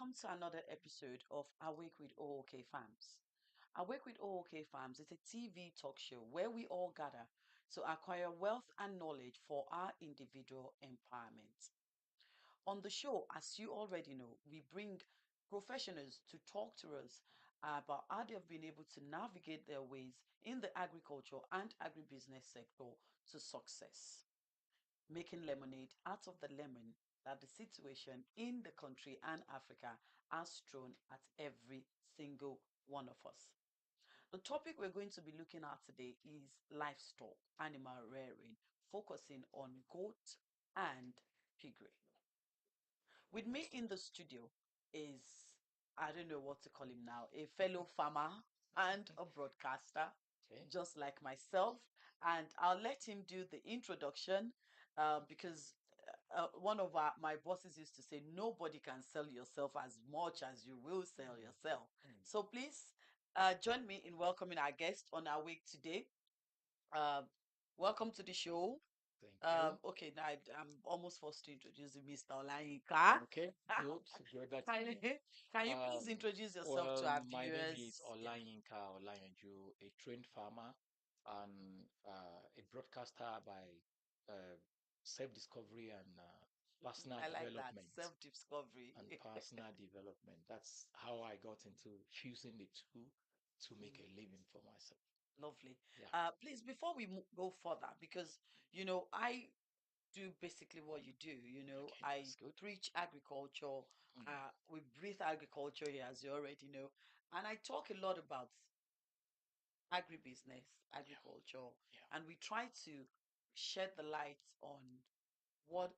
welcome to another episode of Awake with O.O.K Farms. Awake with O.O.K Farms is a TV talk show where we all gather to acquire wealth and knowledge for our individual empowerment. On the show, as you already know, we bring professionals to talk to us about how they have been able to navigate their ways in the agriculture and agribusiness sector to success, making lemonade out of the lemon that the situation in the country and Africa has thrown at every single one of us. The topic we're going to be looking at today is livestock, animal rearing, focusing on goat and piggery. With me in the studio is, I don't know what to call him now, a fellow farmer and a broadcaster, Okay. just like myself. And I'll let him do the introduction because one of my bosses used to say, nobody can sell yourself as much as you will sell yourself. So please join me in welcoming our guest on our week today. Uh, Welcome to the show. Thank you. Okay, now I'm almost forced to introduce you, Mr. Olayinka. Okay, good. Good. That's Can you, can you please um. introduce yourself to Well, our my name is viewers? Yeah, Olayinka Olayanju, a trained farmer and a broadcaster by uh, self-discovery and personal I like that development and self-discovery. personal development. That's how I got into fusing the two to make Mm, a living for myself. lovely. Yeah. Please, before we go further, because I do basically what you do. Okay, I that's good. preach agriculture. Mm. We breathe agriculture here, as you already know, and I talk a lot about agribusiness, Yeah. agriculture, Yeah. and we try to shed the light on what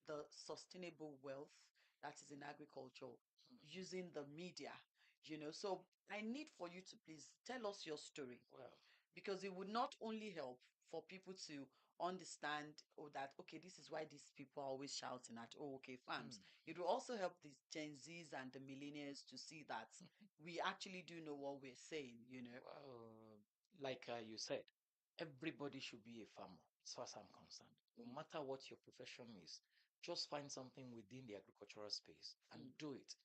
the sustainable wealth that is in agriculture Mhm. using the media. So I need for you to please tell us your story, Well. because it would not only help for people to understand, oh, that okay, this is why these people are always shouting at okay farms. Mm. It will also help the Gen Zs and the millennials to see that we actually do know what we're saying. Well, like you said, everybody should be a farmer, as far as I'm concerned. No Mm, matter what your profession is, just find something within the agricultural space and mm. do it.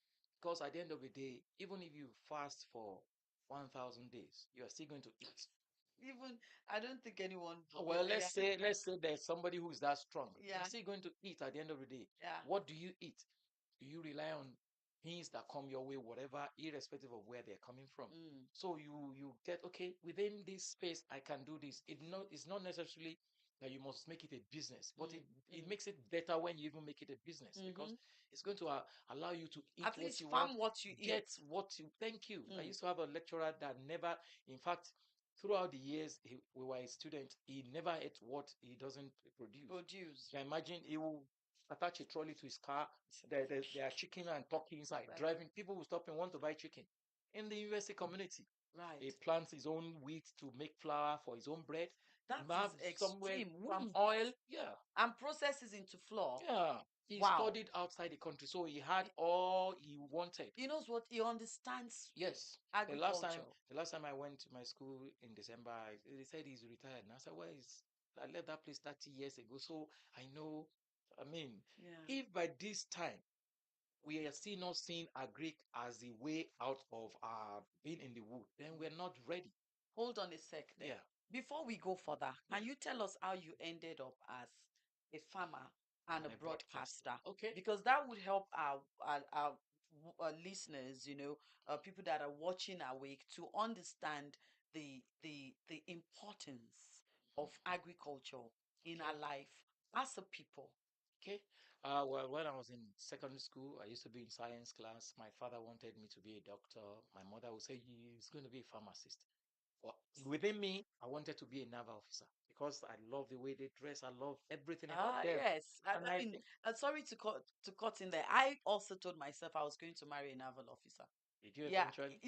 Because at the end of the day, even if you fast for 1,000 days, you are still going to eat. Even I don't think anyone Well, yeah, let's say there's somebody who is that strong. You're yeah, still going to eat at the end of the day. yeah. What do you eat? Do you rely on things that come your way, whatever, irrespective of where they're coming from? Mm, So you get okay within this space, I can do this. It's not necessarily that you must make it a business, but mm, it mm, makes it better when you even make it a business because mm-hmm. it's going to allow you to eat At what least you want, farm what you eat. get what you. Thank you. I Mm, used to have a lecturer that never, in fact, throughout the years we were a student, he never ate what he doesn't produce. produce. You can imagine he will attach a trolley to his car. There are chicken and turkey inside. Right. Driving, people will stop and want to buy chicken. In the university community, he Right. plants his own wheat to make flour for his own bread. He That might is have somewhere extreme. palm Wheat oil. Yeah, and processes into flour. yeah. He Wow. studied outside the country, so he had He, all he wanted. he knows what he understands Yes. agriculture. The last time I went to my school in December, they said he's retired. And I said, well, I left that place 30 years ago. So I know, I mean, Yeah. if by this time we are still not seeing agric as the way out of being in the wood, then we're not ready. Hold on a sec there. Yeah. Before we go further, Yeah. can you tell us how you ended up as a farmer and a And a broadcaster. broadcaster? Okay. Because that would help our listeners, people that are watching Awake to understand the importance of agriculture in our Okay. life as a people. Okay. Well, when I was in secondary school, I used to be in science class. My father wanted me to be a doctor. My mother would say he's going to be a pharmacist. Well, within me, I wanted to be a naval officer because I love the way they dress. I love everything about Ah, them. yes. I, And I I mean, think, sorry to cut in there. I also told myself I was going to marry a naval officer. did you Yeah. eventually?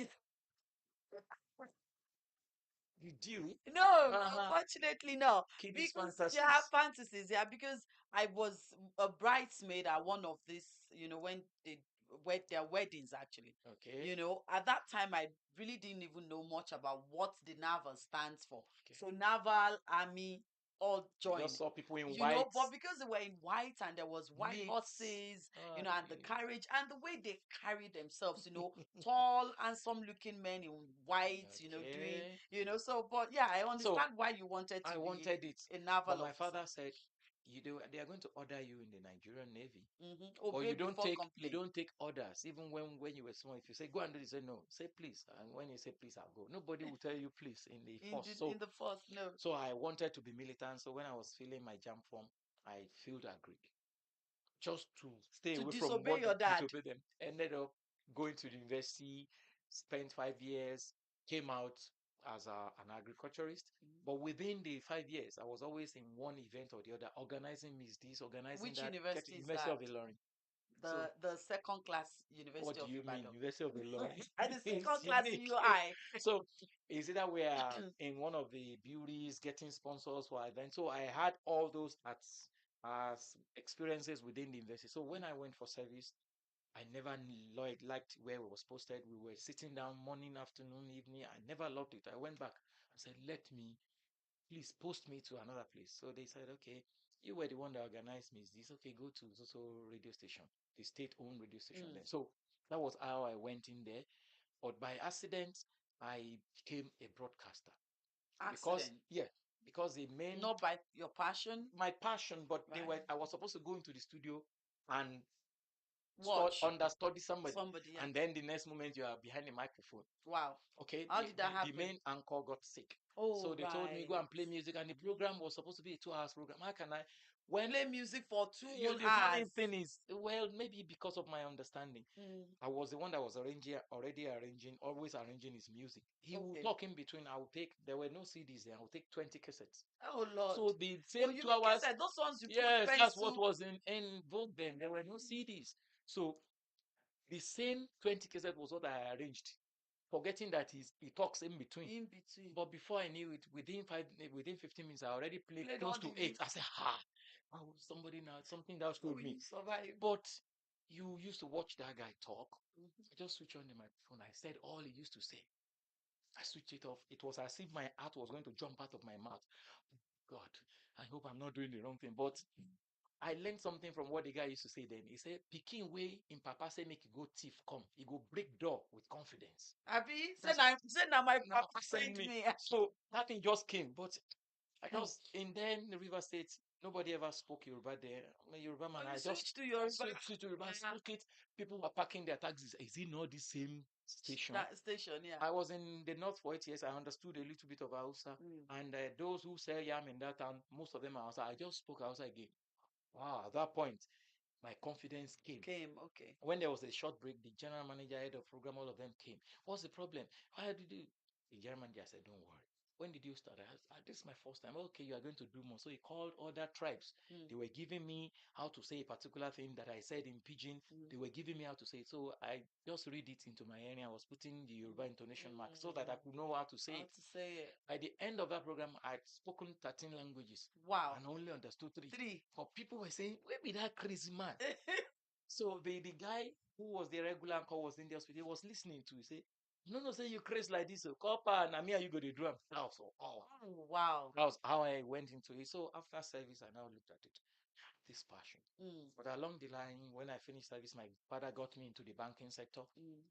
You do? No, Uh-huh. unfortunately, no. Keep these Because yeah, fantasies. fantasies, yeah, because I was a bridesmaid at one of this, when they their weddings actually. Okay. At that time I really didn't even know much about what the naval stands for. Okay. So naval, army, all You just joined. saw people in You know, white, but because they were in white and there was white neat. horses, Uh, and the carriage and the way they carry themselves, tall, handsome looking men in white, doing, okay. so, but yeah, I So understand why you wanted I to be wanted it, a but naval my officer. father said, they are going to order you in the Nigerian Navy. But Obey before you complain. don't take orders. Even when you were small, if you say go and do this, say no, say please. And when you say please, I'll go. Nobody will tell you please in the In force. the in the first, no. So I wanted to be militant. So when I was filling my jam form, I filled agreed just to stay To away from disobey what your dad. disobey them. Ended up going to the university, spent 5 years, came out as an agriculturist. But within the 5 years, I was always in one event or the other, organizing Miss this, organizing Which that, university getting is University of that? Ilorin. So The second class what University do of you mean, Ibadan. University of Ilorin? And the second It's class unique. UI. So is it that we are in one of the beauties getting sponsors for events? So I had all those as experiences within the university. So when I went for service, I never liked where it was posted. We were sitting down morning, afternoon, evening. I never loved it. I went back and said, let me, please post me to another place. So they said, okay, you were the one that organized me. Is this okay? Go to so radio station, the state-owned radio station Mm. then. So that was how I went in there. But by accident, I became a broadcaster because, Accident. yeah, because the main Not by your passion. my passion, but Right. I was supposed to go into the studio and Watch understudy somebody, somebody, yeah. and then the next moment you are behind the microphone. Wow. Okay, How did that the happen? main anchor got sick. Oh, So they told me go right. and play music, and the program was supposed to be a 2 hours program. How can I? When Play music for two you whole the funny hours. thing is, well, maybe because of my understanding, Mm. I was the one that was already arranging, always arranging his music. He would Okay. talk in between. I would take. There were no CDs then. I would take 20 cassettes. Oh, Lord. So the Oh, same you two mean hours. cassette? Those ones you put Yes, that's what pencil was in vogue then. There were no CDs. So the same 20 cassette was what I arranged, forgetting that he talks in between. in between. But before I knew it, within 15 minutes, I already played Played close all to the eight. I hits. said, ha, oh, somebody now, something that So showed me. you survived. But you used to watch that guy talk. Mhm. I just switched on the microphone. I said all he used to say. I switched it off. It was as if my heart was going to jump out of my mouth. God, I hope I'm not doing the wrong thing. But I learned something from what the guy used to say then. He said, Pikin way in Papa say make you go thief come. He go break door with confidence. Abi, That's what say now my now papa send trained me. me. So that thing just came. But I just in then the River State, nobody ever spoke Yoruba there. I'm a Yoruba Oh, man. you I just switched to Yoruba. switched to Yoruba, spoke it. People were parking their taxis. Is it not the same station? That station, yeah. I was in the north for 8 years. I understood a little bit of Hausa. Mm. And those who sell yam in that town, most of them are Hausa. I just spoke Hausa again. Wow, at that point, my confidence came. Came, okay. When there was a short break, the general manager, head of program, all of them came. What's the problem? Why did you? The general manager said, don't worry. When did you start? This is my first time. Okay, you are going to do more. So he called other tribes. Mm. They were giving me how to say a particular thing that I said in pidgin. Mm. They were giving me how to say it. So I just read it into my area. I was putting the Yoruba intonation mark so that I Mm. could know how to say How it. to say it? By the end of that program, I'd spoken 13 languages Wow. and only understood three. Three. But people were saying, where be that crazy man? So the guy who was the regular anchor was in the hospital, he was listening to, he say, no, no, say you crazy like this. So copper and me, are you go to drum? That was so, oh, Oh, wow. that was how I went into it. So after service, I now looked at it, this passion. Mm. But along the line, when I finished service, my father got me into the banking sector. Mm.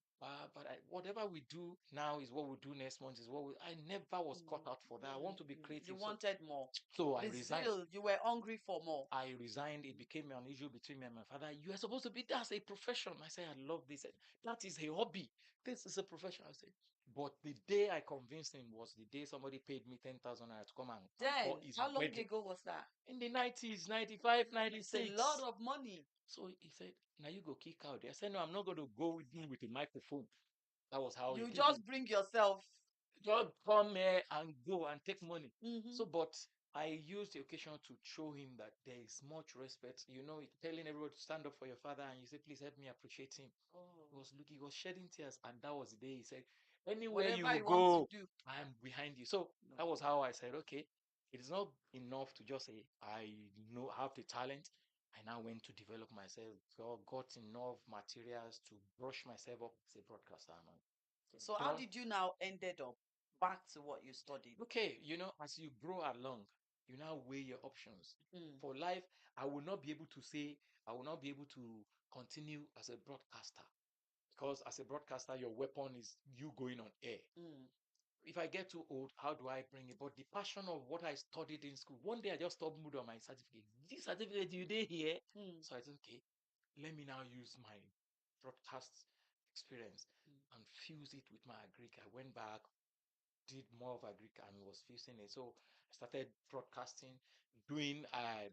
Whatever we do now is what we do next month. I never was cut Mm. out for that. I want Mm. to be Mm. You creative. wanted more. So I The resigned. zeal, you were hungry for more. I resigned. It became an issue between me and my father. You are supposed to be, that's a profession. I said, I love this. That is a hobby. This is a profession. I said, but the day I convinced him was the day somebody paid me 10,000 naira to come and call Then, his how long wedding ago was that? in the 90s, 95, It's a lot 96. of money. So he said, now you go kick out there. I said, no, I'm not going to go with you with a microphone. That was how he You did it. just bring yourself. Just come here and go and take money. Mm-hmm. So, but I used the occasion to show him that there is much respect. Telling everyone to stand up for your father, and you say, please help me appreciate him. Oh. He was shedding tears, and that was the day he said, anywhere Whatever you you want to go, do. I am behind you. So No. that was how I said, okay, it is not enough to just say, I know have the talent. I now went to develop myself, got enough materials to brush myself up as a broadcaster. So how Done. did you now ended up back to what you studied? Okay, as you grow along, You now weigh your options. Mm. For life, I will not be able to say, I will not be able to continue as a broadcaster, because as a broadcaster, your weapon is you going on air. Mm. If I get too old, how do I bring it? But the passion of what I studied in school, one day I just stopped mood on my certificate. This certificate you did here. Mm. So I said, okay, let me now use my broadcast experience Mm. and fuse it with my agric. I went back, did more of agric, and was fusing it. So I started broadcasting, doing a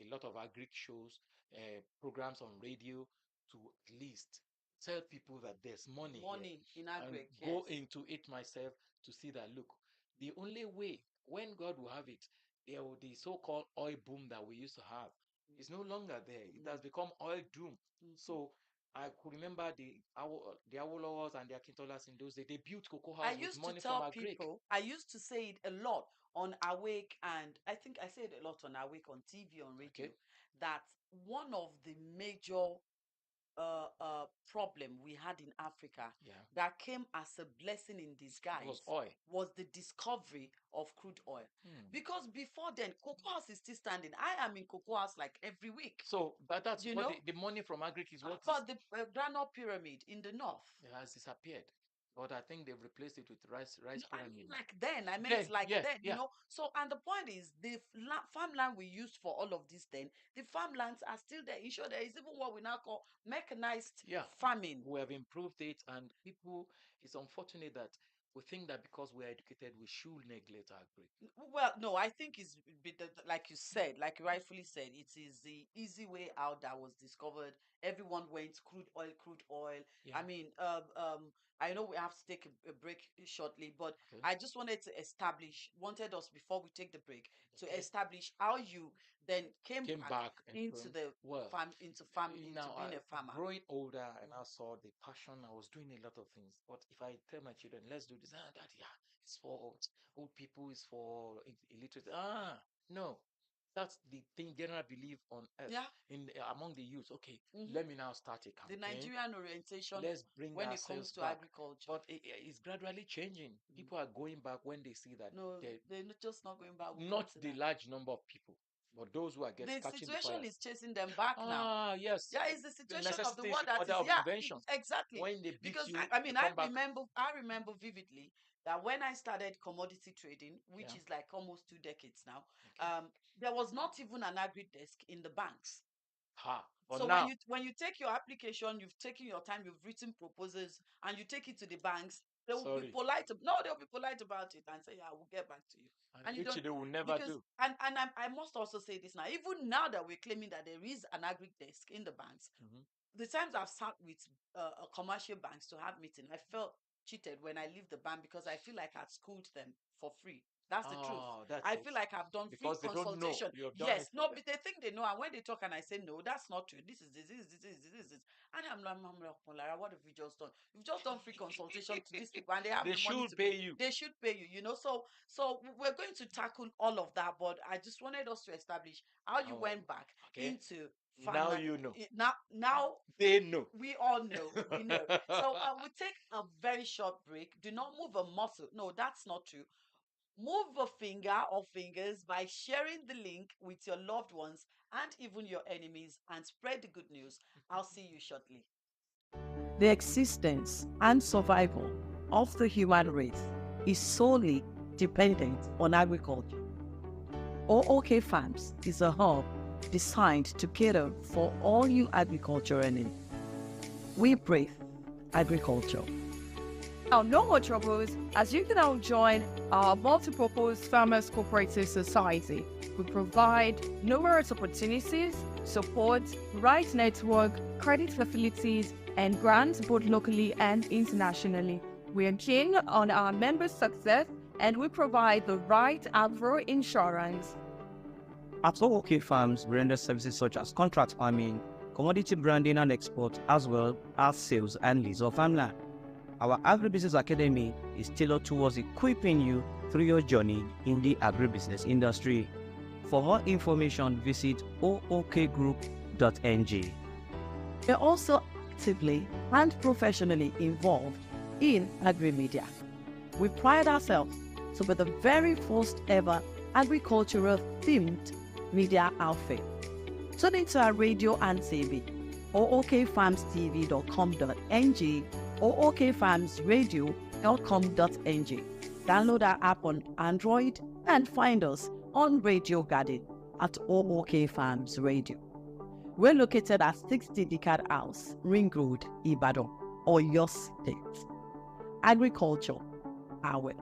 lot of agric shows, programs on radio, to at least tell people that there's money here, Money in and agric, go yes. into it myself to see that, look, the only way, when God will have it, the so-called oil boom that we used to have Mm. is no longer there. It Mm. has become oil doom. Mhm. So I could remember the Awolowas and the Akintolas in those days. They built cocoa I house with used to money from tell our Greek. people, I used to say it a lot on Awake, and I think I say it a lot on Awake, on TV, on radio, Okay, that one of the major problem we had in Africa yeah, that came as a blessing in was disguise oil. was the discovery of crude oil. Hmm. Because before then, cocoa house is still standing. I am in cocoa house like every week, So that's you what know. the money from agric is, How what is, about the Granite Pyramid in the north? it has disappeared. But I think they've replaced it with rice No, I mean, pyramid now. like then, I meant Then, like yeah, then, you yeah, know. So, and the point is, the farmland we used for all of this, then the farmlands are still there. You sure there is even what we now call mechanized yeah. farming. We have improved it, and people, it's unfortunate that we think that because we're educated, we should neglect agric. Well, no, I think like you said, like you rightfully said, it is the easy way out that was discovered. Everyone went crude oil, crude oil. I Yeah, mean, I know we have to take a break shortly, but okay, I just wanted us before we take the break to okay. establish how you then came Came back back and into the well, into now being a farmer. growing older, and Mm. I saw the passion. I was doing a lot of things, but if I tell my children, let's do this, that, yeah, it's for old people, it's for illiterate. No, that's the thing general belief on earth Yeah. in among the youth. Okay, Hmm. let me now start a The campaign. Nigerian orientation Let's bring when it comes ourselves to back. agriculture. But it's gradually changing. Mm. People are going back when they see that No, they, just not going back. We've not gotten the that. large number of people, but those who are The catching the fire. situation is chasing them back now. Yes. Yeah, it's the The situation of the necessity is world the that mother is, of yeah, invention. exactly. When they beat Because you, I you mean, come back. I remember vividly that when I started commodity trading, which Yeah. is like almost 2 decades now, Okay. there was not even an agri desk in the banks. Ha. But So now, when you take your application, you've taken your time, you've written proposals, and you take it to the banks, they will be sorry, polite. No, they'll be polite about it and say, "Yeah, we'll get back to you." and And you which don't, they will never because do. I must also say this now. Even now that we're claiming that there is an agri desk in the banks, Mhm. the times I've sat with commercial banks to have meeting, I felt cheated when I leave the bank because I feel like I'd schooled them for free. That's the truth. Oh, that's I it. feel like I've done free Because they don't know consultation. you have done Yes, it for no, them. but they think they know. And when they talk and I say, no, that's not true. This is. And I'm like, "Oh, Lara, what have you just done? You've just done free consultation to these people and they have They the money should to pay. pay you. They should pay you, you know. So we're going to tackle all of that. But I just wanted us to establish how you Oh, went back okay. into Now farmland. you know. Now They know. we all know, we know. So we take a very short break. Do not move a muscle. No, that's not true. Move a finger or fingers by sharing the link with your loved ones and even your enemies and spread the good news. I'll see you shortly. The existence and survival of the human race is solely dependent on agriculture. O.O.K. Farms is a hub designed to cater for all you agricultural needs. We breathe agriculture. Now, no more troubles, as you can now join our multi-purpose Farmers Cooperative Society. We provide numerous opportunities, support, right network, credit facilities, and grants both locally and internationally. We are keen on our members' success and we provide the right agro insurance. At O.O.K. Farms, we render services such as contract farming, commodity branding and export, as well as sales and lease of farmland. Our Agribusiness Academy is tailored towards equipping you through your journey in the agribusiness industry. For more information, visit ookgroup.ng. We are also actively and professionally involved in agri-media. We pride ourselves to be the very first ever agricultural themed media outfit. Tune into our radio and TV, ookfarmstv.com.ng, ookfarmsradio.com.ng. Download our app on Android and find us on Radio Garden at O.O.K Farms Radio. We're located at 60 Decad House, Ring Road, Ibadan, Oyo State. Agriculture, our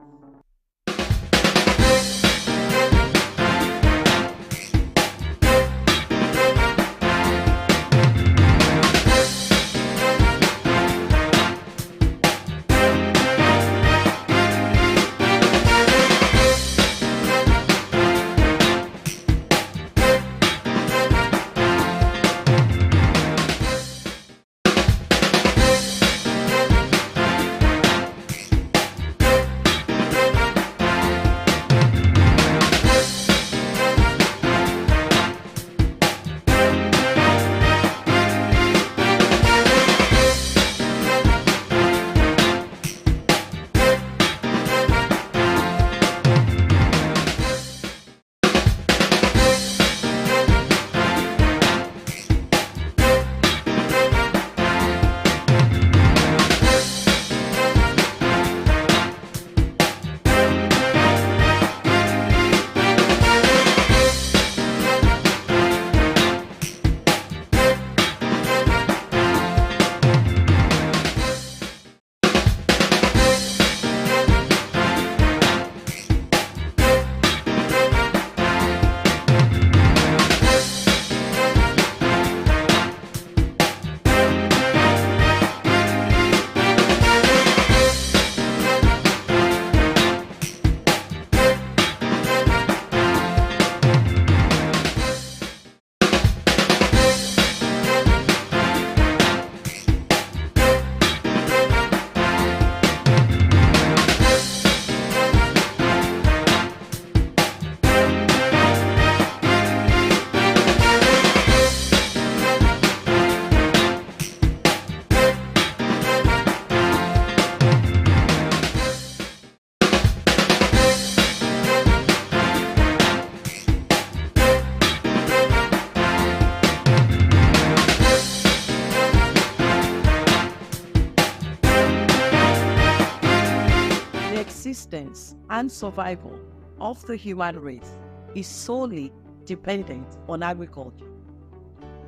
the existence and survival of the human race is solely dependent on agriculture.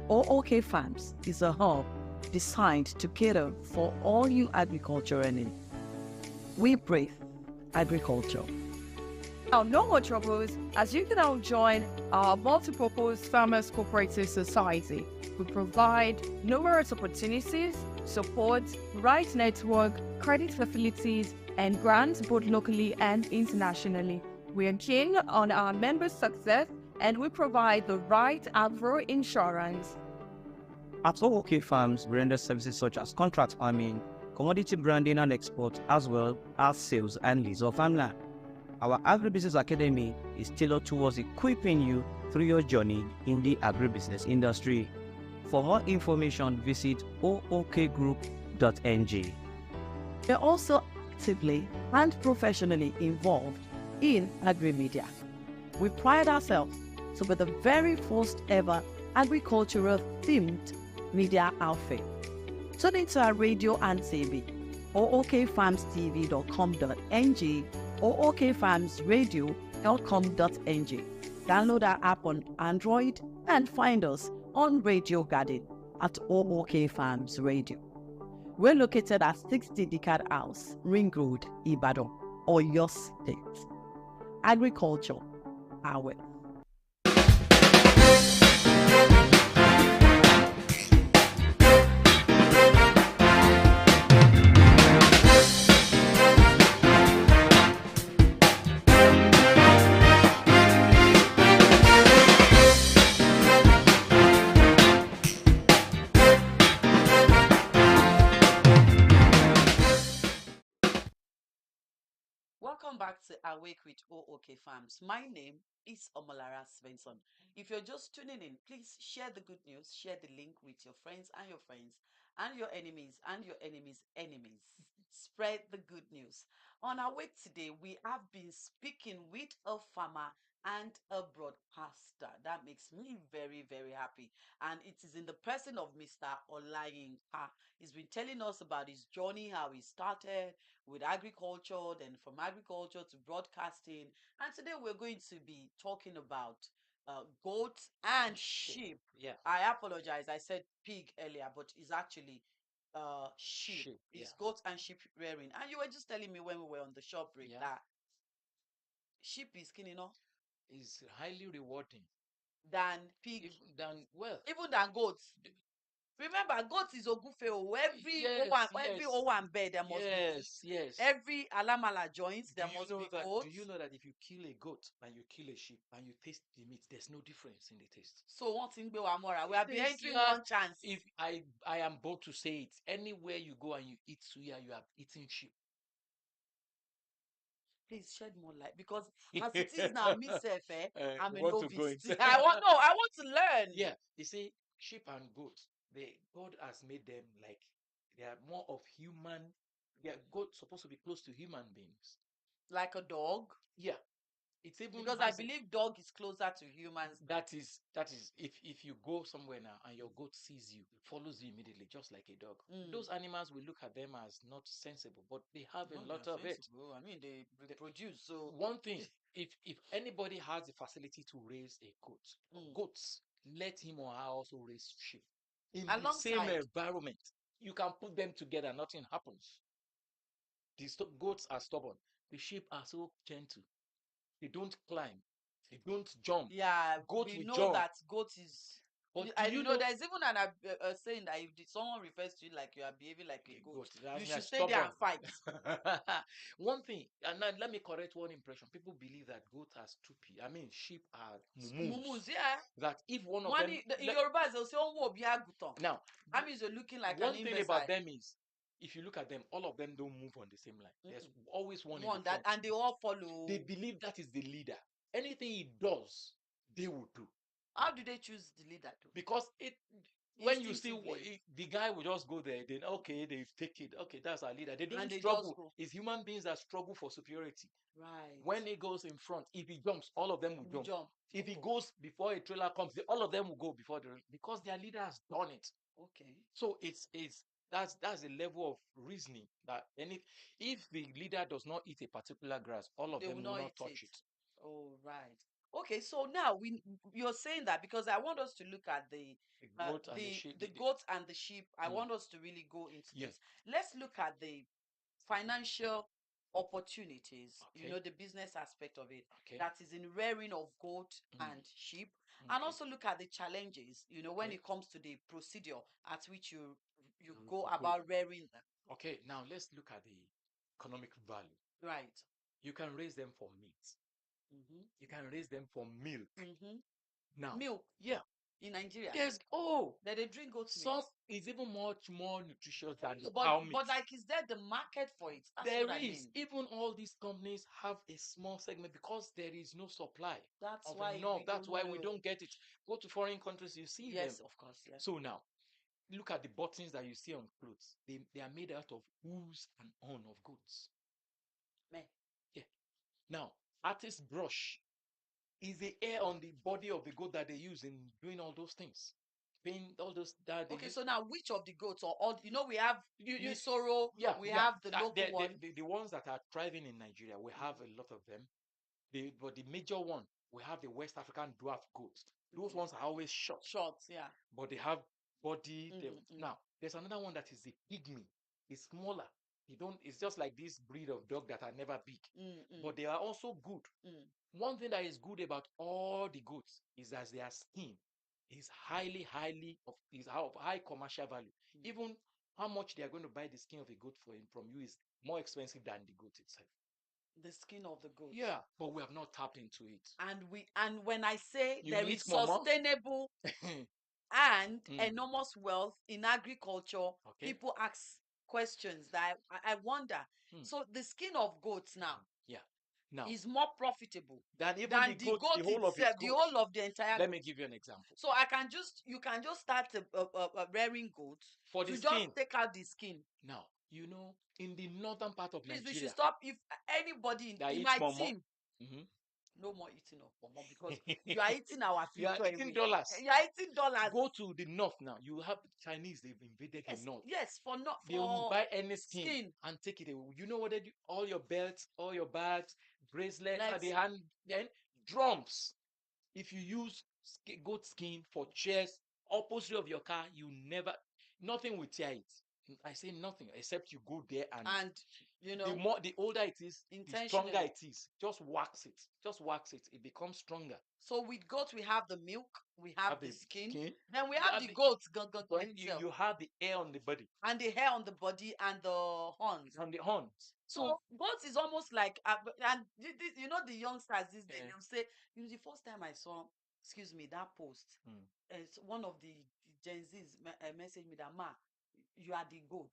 O.O.K Farms is a hub designed to cater for all your agricultural needs. We breathe agriculture. Now, no more troubles, as you can now join our multi-purpose Farmers Cooperative Society. We provide numerous opportunities, support, right network, credit facilities, and grants both locally and internationally. We are keen on our members' success, and we provide the right agro insurance. At O.O.K Farms, we render services such as contract farming, commodity branding and export, as well as sales and lease of farmland. Our Agribusiness Academy is tailored towards equipping you through your journey in the agribusiness industry. For more information, visit ookgroup.ng. We are also actively and professionally involved in agri-media. We pride ourselves to be the very first ever agricultural themed media outfit. Tune into our radio and TV, ookfarmstv.com.ng, ookfarmsradio.com.ng. Download our app on Android and find us on Radio Garden at O.O.K Farms Radio. We're located at 60 Decad House, Ring Road, Ibadan, Oyo State. Agriculture, our Welcome back to Awake with O.O.K Farms. My name is Omolara Svensson. If you're just tuning in, please share the good news, share the link with your friends and your enemies and your enemies' enemies. Spread the good news. On Awake today, we have been speaking with a farmer and a broadcaster. That makes me very, very happy. And it is in the person of Mr. Olayinka. He's been telling us about his journey, how he started with agriculture, then from agriculture to broadcasting. And today we're going to be talking about goats and sheep. Yeah, I apologize. I said pig earlier, but it's actually sheep. sheep. Yeah, It's goats and sheep rearing. And you were just telling me when we were on the shop break yeah. that sheep is skinny, no? Is highly rewarding. Than pig, Even than well. even than goats. Remember, goat is ogufe. Oh. Yes, Every yes, O and bed there must be goat. yes, yes. Every alamala joint Do there you must know be that? goat. Do you know that if you kill a goat and you kill a sheep and you taste the meat, there's no difference in the taste. So one thing we are be This entering you are, one chance. if I am bold to say it, anywhere you go and you eat suya, you are eating sheep. Please shed more light because as it is now, me self, I'm You a want to go novice. inside? I want to learn. Yeah, you see, sheep and goats, God has made them like they are more of human. They are God supposed to be close to human beings. Like a dog. Yeah, it's even Because I has believe dog is closer to humans. that is if you go somewhere now and your goat sees you, it follows you immediately, just like a dog. Those animals, we look at them as not sensible, but they have a No, they are lot of it. sensible. I mean, they The- reproduce. So, One thing, if anybody has the facility to raise a goat or mm. goats, let him or her also raise sheep in the same Alongside, environment. You can put them together, nothing happens. The goats are stubborn. The sheep are so gentle. They don't climb. They don't jump. yeah, Goat we will know jump. that goat is. But do I you know know there's even a saying that if someone refers to you like you are behaving like a a goat, goat? That you means should stay there stubborn. and fight. One thing, and now let me correct one impression. People believe that goats are stupid. I mean, sheep are mumus. Mumus, yeah. That if one of them, Money in Yoruba, they'll say, "Oh, wo bi agutan." now, That means you're looking like an one thing about imbecile. them is, if you look at them, all of them don't move on the same line. There's Mm-mm. always one in the One that, front. and they all They follow. believe that is the leader. Anything he does, they will do. How do they choose the leader, though? Because when you see Instinctively, the guy will just go there, then okay, they take it. Okay, that's our leader. They and don't they just struggle. go It's human beings that struggle for superiority. right. When he goes in front, if he jumps, all of them will We jump. jump. If he Oh, goes before a trailer comes, all of them will go before because their leader has done it. okay. So it's that's a level of reasoning that any if the leader does not eat a particular grass, all of They will them will not not eat touch it. it. Oh, right. Okay, so now you're saying that because I want us to look at The goat and the sheep. the goats and the sheep. I Mm, want us to really go into yeah. this. Let's look at the financial opportunities, Okay. the business aspect of it Okay. that is in rearing of goat Mm, and sheep, and okay. also look at the challenges, when Okay. it comes to the procedure at which you You go go. about rearing them. Okay. Now let's look at the economic value. Right. You can raise them for meat. Mm-hmm. You can raise them for milk. Mm-hmm. Now, Milk yeah, in Nigeria. there's That they drink goat meat. some is even much more nutritious than the But cow meat. like, is there the market for it? That's what There I is, mean. even all these companies have a small segment because there is no supply That's of why enough. we That's don't why we know. don't get it. Go to foreign countries, you see them. Yes, of course. Yes. So now, look at the buttons that you see on clothes. They are made out of hooves and horn of goats. Meh. Yeah. Now, artist brush is the hair on the body of the goat that they use in doing all those things. Paint all those that they Okay, use. so now which of the goats or all? We have You Misoro, yeah, we yeah. have the local one. The ones that are thriving in Nigeria, we have Mhm. a lot of them. But the major one, we have the West African dwarf goats. Those Okay. ones are always short, Shorts, yeah. but they have body. Mm-mm, Now, there's another one that is the pygmy. It's smaller. You don't. It's just like this breed of dog that are never big, mm-mm, but they are also good. mm. One thing that is good about all the goats is that their skin is highly is of high commercial value. Mm. Even how much they are going to buy the skin of a goat from you is more expensive than the goat itself. The skin of the goat. Yeah, but we have not tapped into it. And when I say You there eat is momo? sustainable and Mm, enormous wealth in agriculture, okay. people ask questions that I wonder. Hmm. So the skin of goats now Yeah. Now, is more profitable than even the than the goat, the goat whole of its itself, the goat. whole of the entire Let me goat. give you an example. So you can just start a rearing goat For the to just skin, take out the skin. now, in the northern part of Please, we should Nigeria stop. If anybody that in eats my momo, team mhm, no more eating of pomo because you are eating our You are future eating away. dollars. You are eating dollars. Go to the north now. You have Chinese. They've invaded the Yes, north. yes, for not They will for buy any skin, skin. and take it away. You know what they do? All your belts, all your bags, bracelets, at the Let's hand, then drums. If you use goat skin for chairs, upholstery of your car, you never, nothing will tear it. I say nothing except you go there, and and you the know more, the older it is, the stronger intentionally. it is. Just wax it. Just wax it. It becomes stronger. So with goat we have the milk, we Have have the the skin, skin. then we You have have the the, goat when itself, you have the hair on the body and the hair on the body and the horns. and the horns. So goat is almost like, and you know the youngsters these days, Yeah. they'll say, you know, the first time I saw, excuse me, that post, it's one of the Gen Z's messaged me that, ma, you are the goat.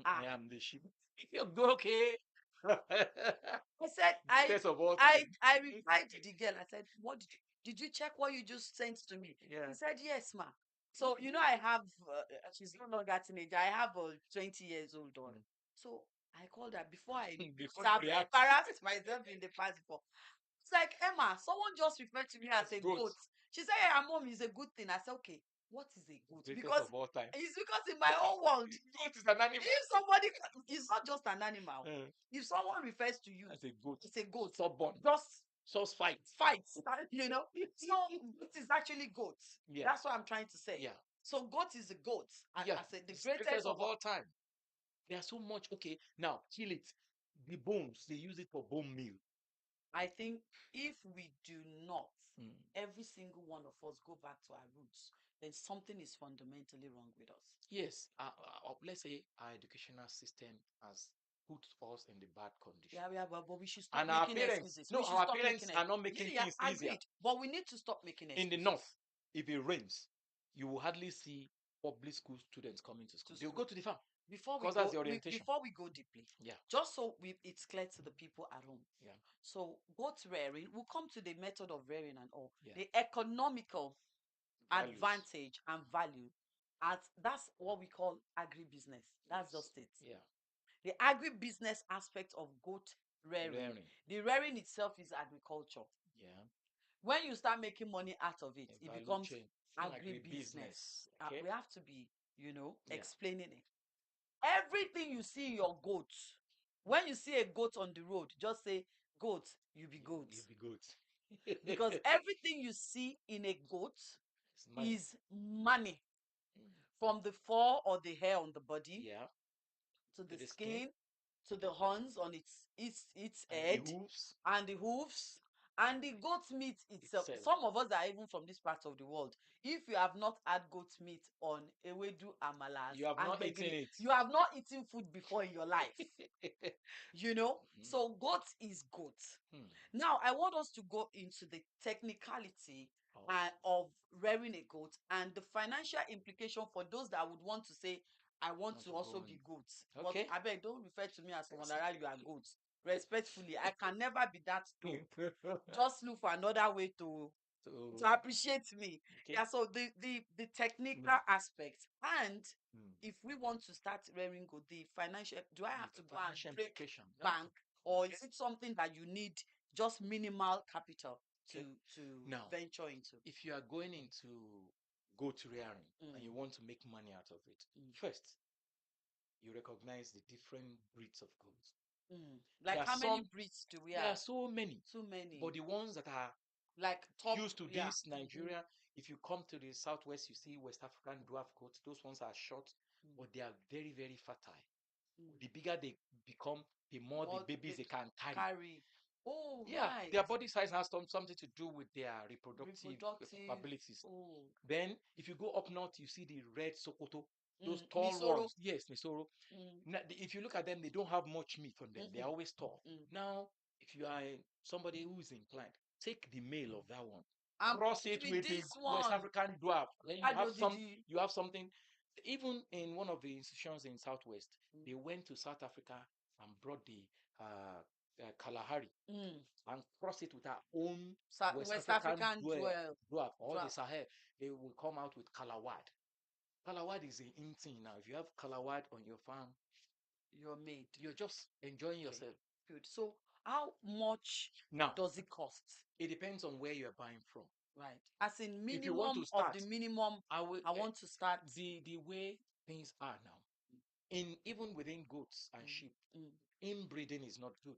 I am the sheep. You go, okay. I said, Greatest of all I time. replied to the girl. I said, what did you check what you just sent to me? Yeah. He said, yes, ma. So, you know, I have, she's no longer a teenager. I have a 20 years old daughter. So I called her before I Before have you react. embarrassed myself in the past before. It's like, Emma, someone just referred to me as a Goat. goat. She said, yeah, mom is a good thing. I said, okay, what is a goat? Greatest Because of all time. it's because in my own world, Goat is an animal. if somebody, it's not just an animal. Uh, If someone refers to you As a goat. it's a goat, Stubborn. just fight. you know. So it is actually goat. Yeah. That's what I'm trying to say. Yeah. So goat is a goat. Yeah. I said the It's greatest of of all. all time. There's so much. Okay, now kill it. The bones, they use it for bone meal. I think if we do not, Mm. every single one of us go back to our roots, then something is fundamentally wrong with us. Yes. Let's say our educational system has put us in the bad condition. Yeah, but we should stop And our making parents, excuses. no, We should our stop parents making are it. not making Yeah, things easier. agreed. But we need to stop making In the excuses. north, if it rains, you will hardly see public school students coming to school. They'll go to the farm. Before we Because that's go, the orientation. before we go deeply, Yeah. just so it's clear to the people at home. Yeah. So goat rearing, we'll come to the method of rearing and all. Yeah. The economical Values. advantage and value, that's what we call agribusiness. That's just it. Yeah. The agribusiness aspect of goat rearing. The rearing itself is agriculture. Yeah. When you start making money out of it, A it value becomes chain. agribusiness. Okay. We have to be, you know, Yeah. explaining it. Everything you see in your goat, when you see a goat on the road, just say, goat, you be goat. You be goat. Because everything you see in a goat It's money. is money. From the fur or the hair on the body, Yeah. to the the skin, to the horns on its and head, the hooves. and the hoofs, and the goat meat itself. Some of us are even from this part of the world. If you have not had goat meat on ewedu amalas You have and not eaten gbegiri, it. you have not eaten food before in your life. You know, so goat is goat. Now I want us to go into the technicality of rearing a goat and the financial implication for those that would want to say, I want to also be goats. Okay. But I beg, don't refer to me as someone that you are goats. Respectfully, I can never be that too. Just look for another way to appreciate me. Okay. Yeah, so the technical aspect, and if we want to start rearing goat, the financial, do I have to go and break bank, or is it something that you need just minimal capital to Now, venture into? If you are going into goat rearing and you want to make money out of it, first you recognize the different breeds of goats. Like There are how many breeds do we have? There are so many. Too many. But the ones that are like top, used to this Nigeria, if you come to the southwest, you see West African dwarf goats. Those ones are short, but they are very, very fertile. The bigger they become, the more the babies they can carry. Oh, Yeah, right. their body size has something to do with their reproductive abilities. Oh. Then, if you go up north, you see the red Sokoto, those tall ones. Yes, Nisoro. Now, if you look at them, they don't have much meat on them. They're always tall. Now, if you are somebody who is inclined, take the male of that one, cross it with the West African dwarf. Then you have something. Even in one of the institutions in Southwest, they went to South Africa and brought the Kalahari and cross it with our own West African dwarf or the Sahel. They will come out with Kalawad. Kalawad is an in thing now. If you have Kalawad on your farm, you're made. You're just enjoying yourself. Good. So How much Now, does it cost? it depends on where you're buying from. Right. As in If you want minimum to of the start, minimum, I will I want to start. the way things are now, in even within goats and sheep, Mm, inbreeding is not good.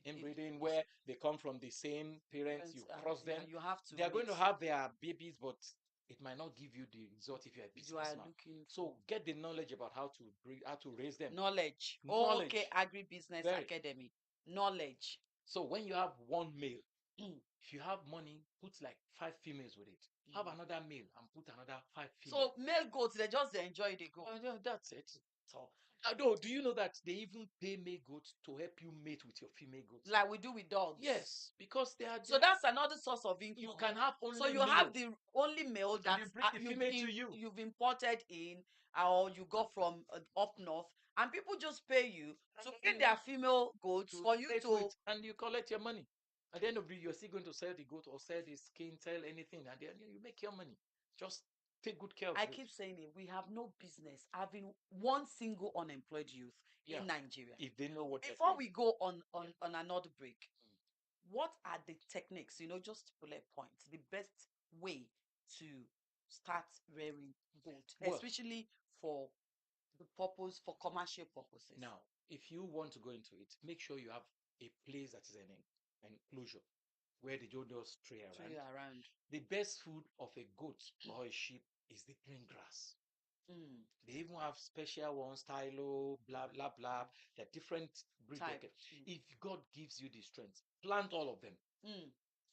okay. Inbreeding It's where they come from the same parents, you cross yeah, them, you have to they are going to mix. have their babies, but it might not give you the result if you're a You are businessman. looking for So get the knowledge about how to breed, how to raise them. knowledge. Okay, Knowledge, Agribusiness very. Academy. Knowledge. So when you have one male, Mm, if you have money, put like 5 females with it. Have mm. another male and put another 5 female. So male goats, they enjoy the goat. Yeah, that's it. So, no, do you know that they even pay male goats to help you mate with your female goats? Like we do with dogs. Yes, because they are So there. that's another source of income. You can have So only you male. have the only male And that you bring the female to you. you've imported in, or you got from up north, and people just pay you to feed their female goats To for you mate to. with, and you collect your money. At the end of the day, you're still going to sell the goat or sell the skin, sell anything, and then you make your money. Just take good care of I it. keep saying it. We have no business having one single unemployed youth Yeah, in Nigeria. if they know what they're Before doing. we go on another break, what are the techniques? Just bullet points. The best way to start rearing goat, Well, especially for the purpose for commercial purposes. now, if you want to go into it, make sure you have a place that is an enclosure where they don't just stray Tree around. around. The best food of a goat or a sheep is the green grass. Mm, They even have special ones, stylo, blah, blah, blah. They're different breeds. type. If God gives you the strength, plant all of them. Mm,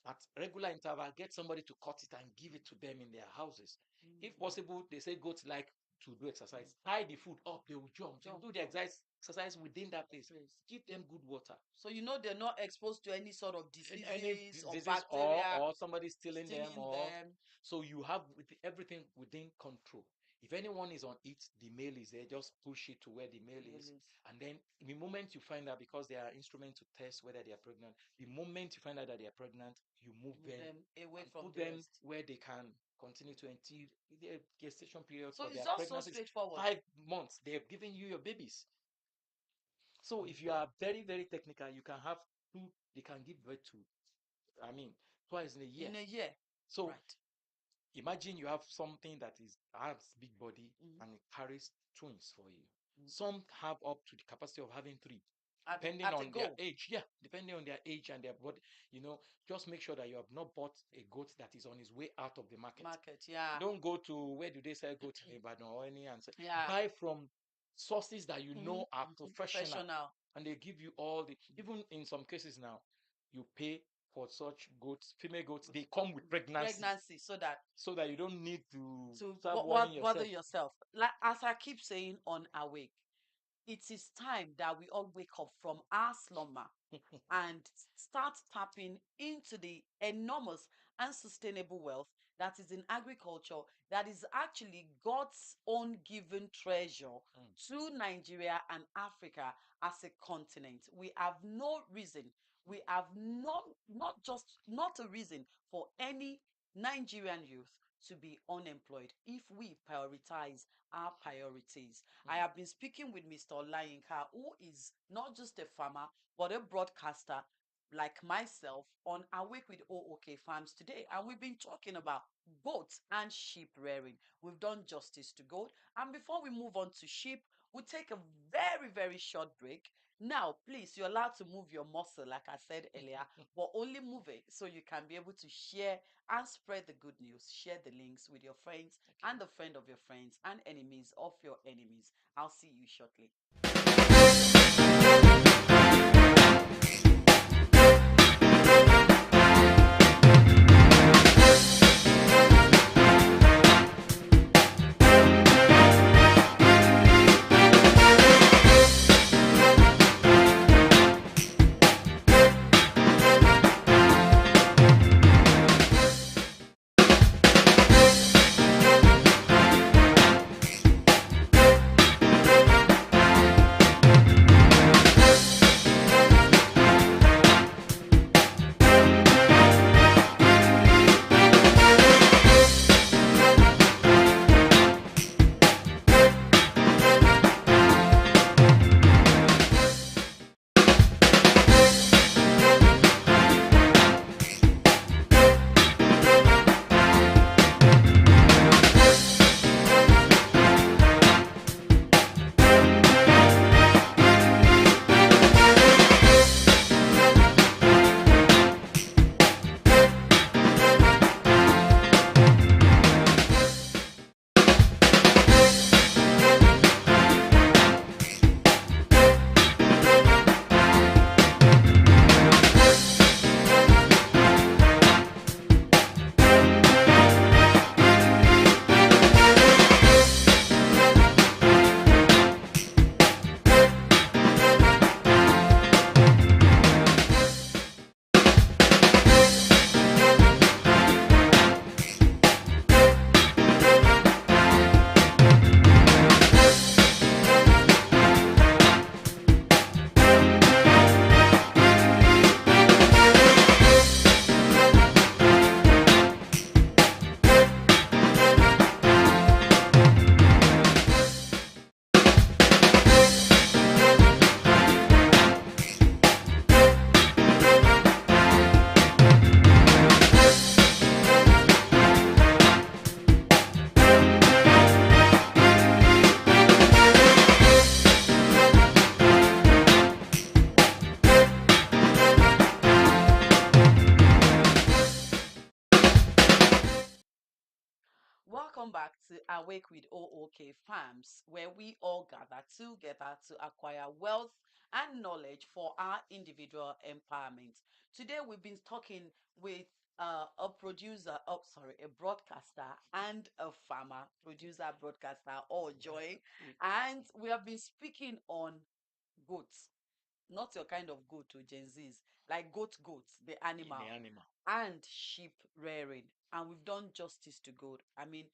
At regular interval, get somebody to cut it and give it to them in their houses. If possible, they say goats like to do exercise. Tie the food up, they will jump. They will do the exercise within that place. Give them good water. So they're not exposed to any sort of Any diseases or diseases bacteria or somebody stealing them, stealing or them. so you have everything within control. If anyone is on it, the male is there, just push it to where the male is. And then the moment you find out, because there are instruments to test whether they are pregnant, the moment you find out that they are pregnant, you move them away and from put the them rest. where they can continue to until their gestation period So for it's their just so pregnancy is straightforward. 5 months. They have given you your babies. So if you are very, very technical, you can have two, they can give birth to, I mean, twice in a year. In a year. So Right. imagine you have something that has big body and it carries twins for you. Some have up to the capacity of having three, depending on their age. Yeah, depending on their age and their body. Just make sure that you have not bought a goat that is on his way out of the market. Yeah. Don't go to where do they sell goat in Ibadan or any answer. Yeah. Buy from sources that you know are professional. Professional. And they give you all the, even in some cases now, you pay for such goats, female goats, they come with pregnancy. So that you don't need to start worrying bother yourself. yourself. Like as I keep saying on Awake, it is time that we all wake up from our slumber and start tapping into the enormous and sustainable wealth that is in agriculture, that is actually God's own given treasure to Nigeria and Africa as a continent. We have no reason, we have not a reason for any Nigerian youth to be unemployed if we prioritize our priorities. I have been speaking with Mr. Olayinka, who is not just a farmer, but a broadcaster like myself on Awake with O.O.K Farms today. And we've been talking about goats and sheep rearing. We've done justice to goat. And before we move on to sheep, we'll take a very, very short break. Now, please, you're allowed to move your muscle, like I said earlier, but only move it so you can be able to share and spread the good news. Share the links with your friends and the friend of your friends and enemies of your enemies. I'll see you shortly. Welcome back to Awake with O.O.K Farms, where we all gather together to acquire wealth and knowledge for our individual empowerment. Today, we've been talking with a producer, oh, sorry, a broadcaster and a farmer, producer, broadcaster, all joy. And we have been speaking on goats, not your kind of goat to Gen Zs, like goats, the In the animal, animal. and sheep rearing. And we've done justice to goat. I mean,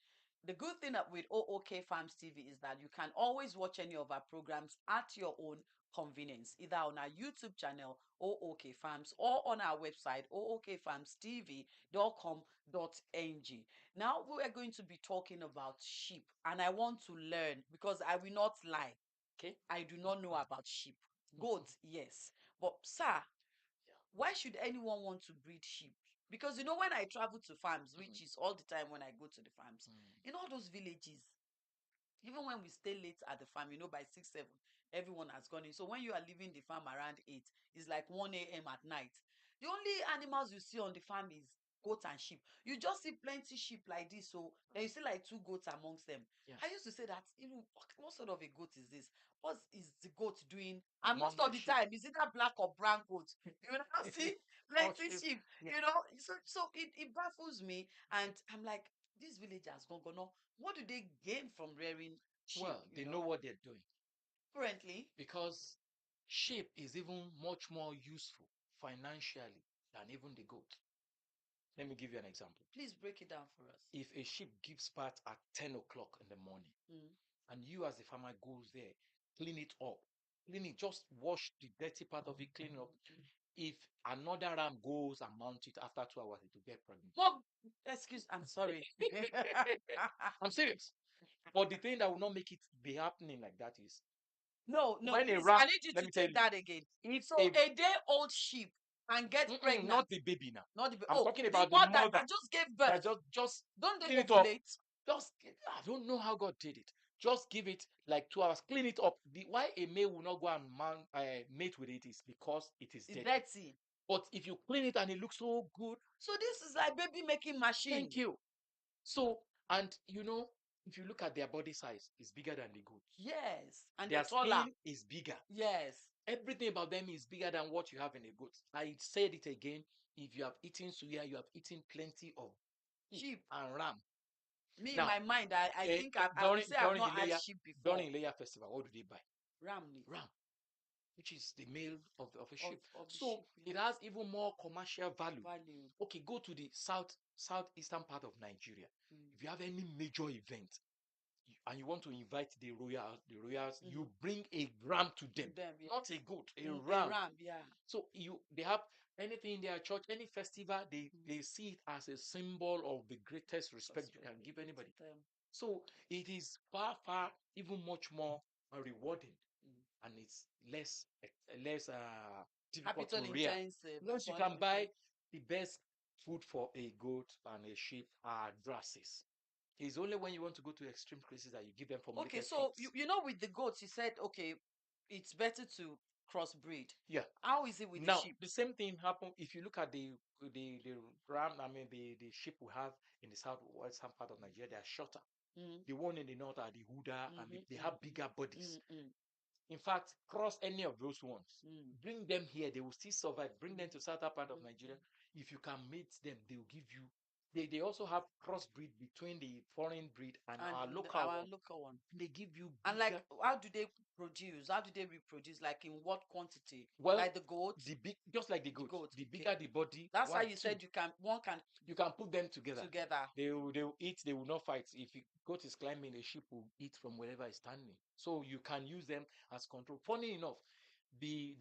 the good thing with O.O.K Farms TV is that you can always watch any of our programs at your own convenience, either on our YouTube channel, O.O.K Farms, or on our website, ookfarmstv.com.ng. Now we are going to be talking about sheep, and I want to learn because I will not lie. Okay. I do not know about sheep. Goats, yes. But sir, why should anyone want to breed sheep? Because when I travel to farms, which is all the time when I go to the farms, in all those villages, even when we stay late at the farm, by 6, 7, everyone has gone in. So when you are leaving the farm around 8, it's like 1 a.m. at night. The only animals you see on the farm is goats and sheep. You just see plenty sheep like this. So then you see like 2 goats amongst them. Yeah. I used to say that, what sort of a goat is this? What is the goat doing? And Among most of the the sheep. time, is either black or brown goat. You now see Or plenty sheep. sheep, Yeah. So it baffles me. And I'm like, these villagers gone, no, what do they gain from rearing sheep? Well, they know what they're doing Currently, because sheep is even much more useful financially than even the goat. Let me give you an example. please break it down for us. If a sheep gives birth at 10 o'clock in the morning, and you as the farmer goes there, clean it up, just wash the dirty part of it, clean it up. If another ram goes and mount it after 2 hours, it will get pregnant. Well, I'm sorry. I'm serious. But the thing that will not make it be happening like that is No, when a please, ram, I need you let to me tell take you, that again. if So a a day-old sheep can get not pregnant. the baby now. Not the I'm talking the about the mother mother that just gave that birth. just Don't they clean it up. ovulate? I don't know how God did it. Just give it like 2 hours, clean it up. Why a male will not go and mate with it is because it is It's dirty. dirty. But if you clean it and it looks so good, So this is like baby making machine. thank you. So, and if you look at their body size, it's bigger than the goats. Yes, and Their they're taller. skin is bigger. Yes. Everything about them is bigger than what you have in a goat. I said it again. If you have eaten suya, you have eaten plenty of Sheep. and ram. Me in Now, my mind, I think I will during say I've during the not had layer sheep before. during layer festival, what do they buy? Ram meat. Ram, which is the male of a sheep. Of the So sheep, it has even more commercial value. value. Okay, go to the southeastern part of Nigeria. If you have any major event and you want to invite the royals, you bring a ram to them, Yeah. not a goat, a A ram. ram, yeah. So they have anything in their church, any festival, they see it as a symbol of the greatest respect you can give anybody. So it is far even much more rewarding, and it's less difficult to Capital rear. intensive. Once you can buy the best food for a goat and a sheep are grasses. It's only when you want to go to extreme cases that you give them Okay, formulated so feeds. with the goats, you said okay, it's better to crossbreed. Yeah. How is it with the Now sheep? the same thing happen if you look at the ram. I mean the sheep we have in the southwestern part of Nigeria. They are shorter. The one in the north are the Huda, and they have bigger bodies. In fact, cross any of those ones, bring them here, they will still survive. Bring them to southern part of Nigeria. If you can mate them, they will give you. They also have crossbreed between the foreign breed and our local one. They give you bigger. And like, how do they produce? How do they reproduce? Like in what quantity? Well, like the goat? just like the goat. The bigger the body. That's why one, you two, said you can put them together. They will eat. They will not fight. If a goat is climbing, a sheep will eat from wherever it's standing. So you can use them as control. Funny enough, the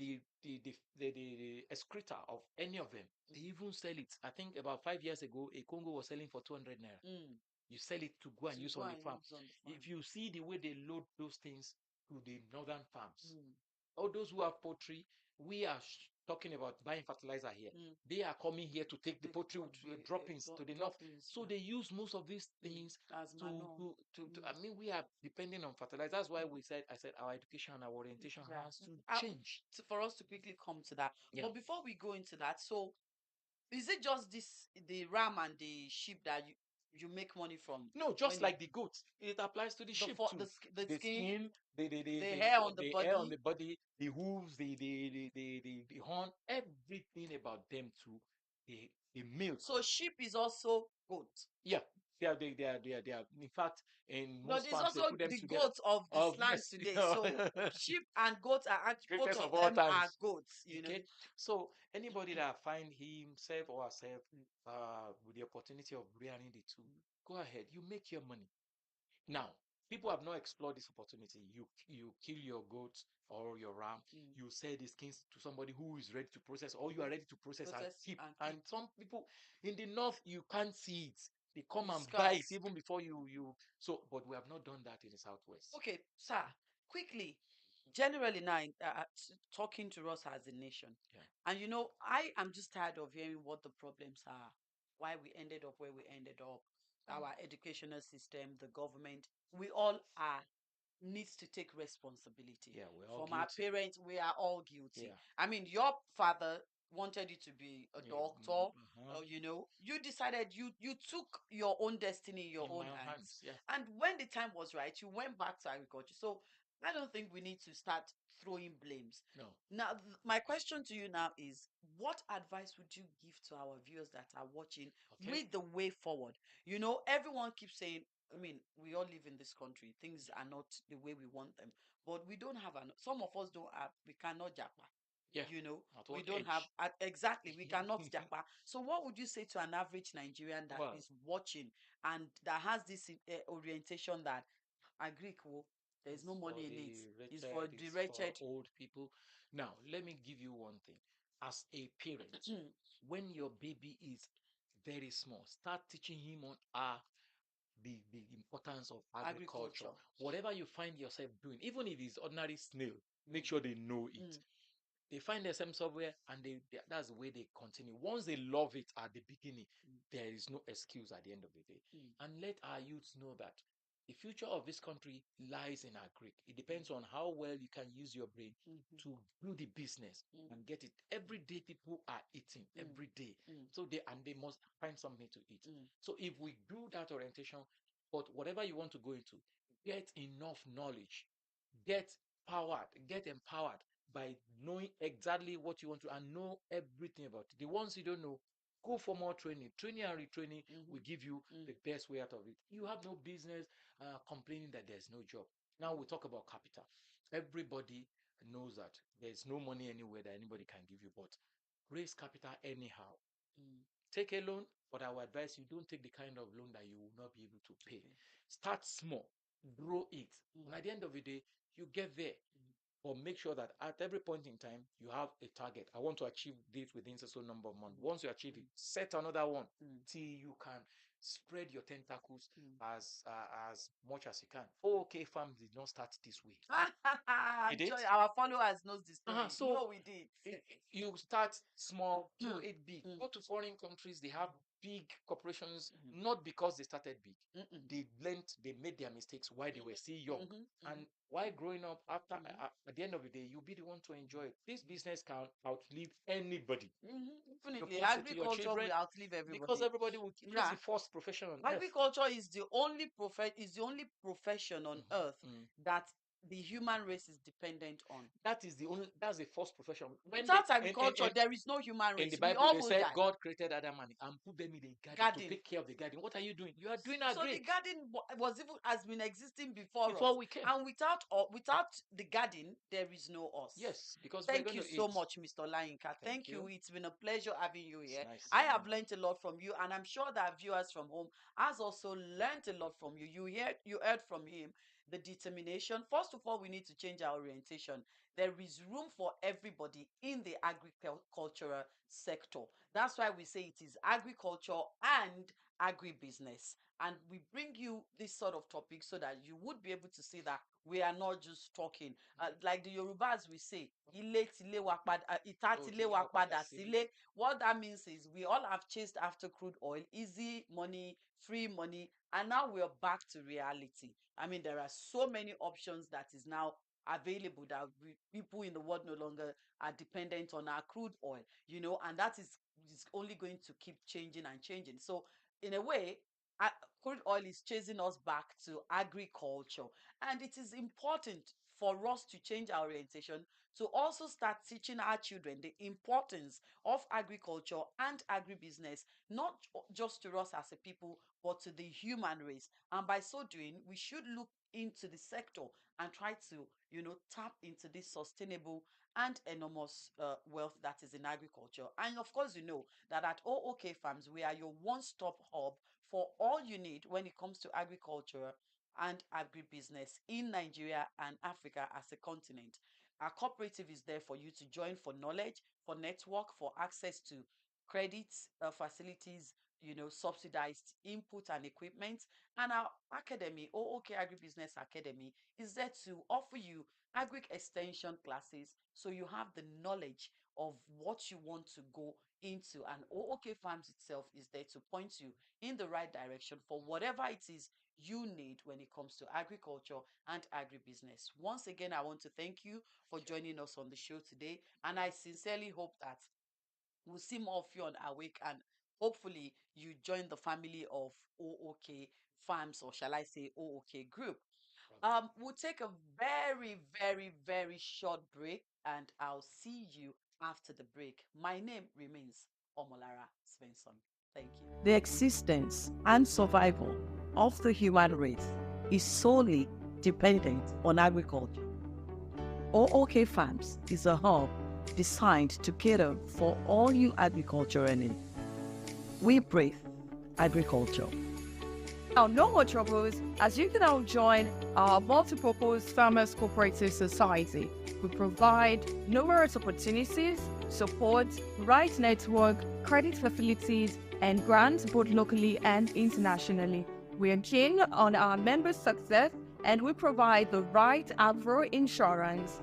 excreta of any of them, they even sell it. I think about 5 years ago, a Congo was selling for 200 naira. You sell it to go and use on the farm. If you see the way they load those things to the northern farms, all those who have poultry, we are talking about buying fertilizer here. They are coming here to take the poultry droppings to the north. So they use most of these things to I mean, we are depending on fertilizer. That's why I said our education and our orientation has to change. For us to quickly come to that. Yeah. But before we go into that, so is it just the ram and the sheep that you make money from No, just when you like the goats, it applies to the the sheep for too. the The skin, skin, the hair on the the hair on the body. body, the hooves, the horn, everything about them too. The milk. So sheep is also goat. Yeah, they are. In fact, in But most it's farms they also put them the together. goats of the Oh slang yes, today. So sheep and goats are both greatest of of all them are times. goats, you know. Okay, so anybody that find himself or herself with the opportunity of rearing the two, go ahead. You make your money. Now, people have not explored this opportunity. You kill your goat or your ram, Mm. you sell the skins to somebody who is ready to process, or you are Mhm. ready to process and Process keep. and keep. And some people in the north, you can't see it. They come It's and buy it scarce. even before you. So, but we have not done that in the southwest. Okay, sir, quickly, generally now, talking to us as a nation, Yeah. and you know, I am just tired of hearing what the problems are, why we ended up where we ended up, our educational system, the government, we all are needs to take responsibility. Yeah, we're all From our guilty. parents, we are all guilty. Yeah. I mean, your father wanted you to be a Yeah. doctor. Uh-huh. You know, you decided you took your own destiny in your In own my own hands, hands. Yeah. and when the time was right, you went back to agriculture. So I don't think we need to start throwing blames. No. Now, my question to you now is, what advice would you give to our viewers that are watching Okay. with the way forward? You know, everyone keeps saying, I mean, we all live in this country. Things are not the way we want them, but we don't have some of us don't have, we cannot japa. Yeah. You know, At we what don't have age? exactly, we cannot japa. So, what would you say to an average Nigerian that Well, is watching and that has this orientation that Agric, there is no it's for money in it. the It's for wretched, the it's for wretched. old people. Now, let me give you one thing. As a parent, when your baby is very small, start teaching him on the importance of agriculture. Agriculture. Whatever you find yourself doing, even if it's ordinary snail, make Mm, sure they know it. mm, They find themselves somewhere and that's the way they continue. Once they love it at the beginning, mm, there is no excuse at the end of the day. mm, And let our youths know that the future of this country lies in our Greek. It mm, depends on how well you can use your brain mhm, to do the business mm, and get it. Every day people are eating mm, every day. mm, So they must find something to eat. mm, So if we do that orientation, but whatever you want to go into, get enough knowledge, get powered, get empowered by knowing exactly what you want to and know everything about it. The ones you don't know, go for more training. Training and retraining will mhm, give you mm, the best way out of it. You have no business complaining that there's no job. Now we talk about capital. Everybody knows that there's no money anywhere that anybody can give you, but raise capital anyhow. mm. Take a loan, but I would advise you don't take the kind of loan that you will not be able to pay. Okay. Start small, grow it, and Mm, at the end of the day, you get there. mm, But make sure that at every point in time, you have a target. I want to achieve this within a certain number of months. mm, Once you achieve it, mm, set another one mm, till you can spread your tentacles mm. as much as you can. OK Farm did not start this way. I'm It did. sure our followers knows the story. So No, we did. you start small, grow Mm, it big. mm, Go to foreign countries, they have big corporations, mm, not because they started big. mm, mm, They learned, they made their mistakes while they were still young. mhm, mhm, And while growing up, after mhm, at the end of the day, you'll be the one to enjoy it. This business can outlive anybody. mhm. You Definitely, pass it to your agriculture children will outlive because everybody. everybody will keep. This is Yeah, the first profession on earth. agriculture is the only profession on Mhm, earth mm. that the human race is dependent on. That's the first profession. When they Without agriculture, there is no human in the race. We Bible, all they will said die. God created Adam and put them in the garden to Garden. take care of the garden. What are you doing? You are doing a So the Greek garden was even has been existing before before us, we came. and without the garden, there is no us. Yes, because we're Thank going you to so eat. much, Mr. Lainka. Thank Thank you. you. It's been a pleasure having you It's here. nice I seeing have you. learned a lot from you, and I'm sure that viewers from home has also learned a lot from you. You heard from him the determination. First of all, we need to change our orientation. There is room for everybody in the agricultural sector. That's why we say it is agriculture and agribusiness. And we bring you this sort of topic so that you would be able to see that we are not just talking. Like the Yorubas we say, "Ilé tile wa pada, ita Oh, tile till wa you pada see. sile." What that means is we all have chased after crude oil, easy money, free money, and now we're back to reality. I mean, there are so many options that is now available that people in the world no longer are dependent on our crude oil, and that is only going to keep changing and changing. So in a way, uh, crude oil is chasing us back to agriculture. And it is important for us to change our orientation to also start teaching our children the importance of agriculture and agribusiness, not just to us as a people, but to the human race. And by so doing, we should look into the sector and try to, tap into this sustainable and enormous wealth that is in agriculture. And of course, that at O.O.K Farms, we are your one-stop hub for all you need when it comes to agriculture and agribusiness in Nigeria and Africa as a continent. Our cooperative is there for you to join for knowledge, for network, for access to credits, facilities, subsidized input and equipment. And our academy, O.O.K Agribusiness Academy, is there to offer you agri extension classes so you have the knowledge of what you want to go into. And O.O.K Farms itself is there to point you in the right direction for whatever it is you need when it comes to agriculture and agribusiness. Once again, I want to thank you for Sure. joining us on the show today. And Sure. I sincerely hope that we'll see more of you on Awake, and hopefully you join the family of O.O.K Farms, or shall I say O.O.K Group. Okay. We'll take a very, very, very short break, and I'll see you after the break. My name remains Omolara Svensson. Thank you. The existence and survival of the human race is solely dependent on agriculture. O.O.K Farms is a hub designed to cater for all your agricultural needs. We breathe agriculture. Now, no more troubles, as you can now join our multi-purpose Farmers Cooperative Society. We provide numerous opportunities, support, right network, credit facilities, and grants both locally and internationally. We are keen on our members' success, and we provide the right agro insurance.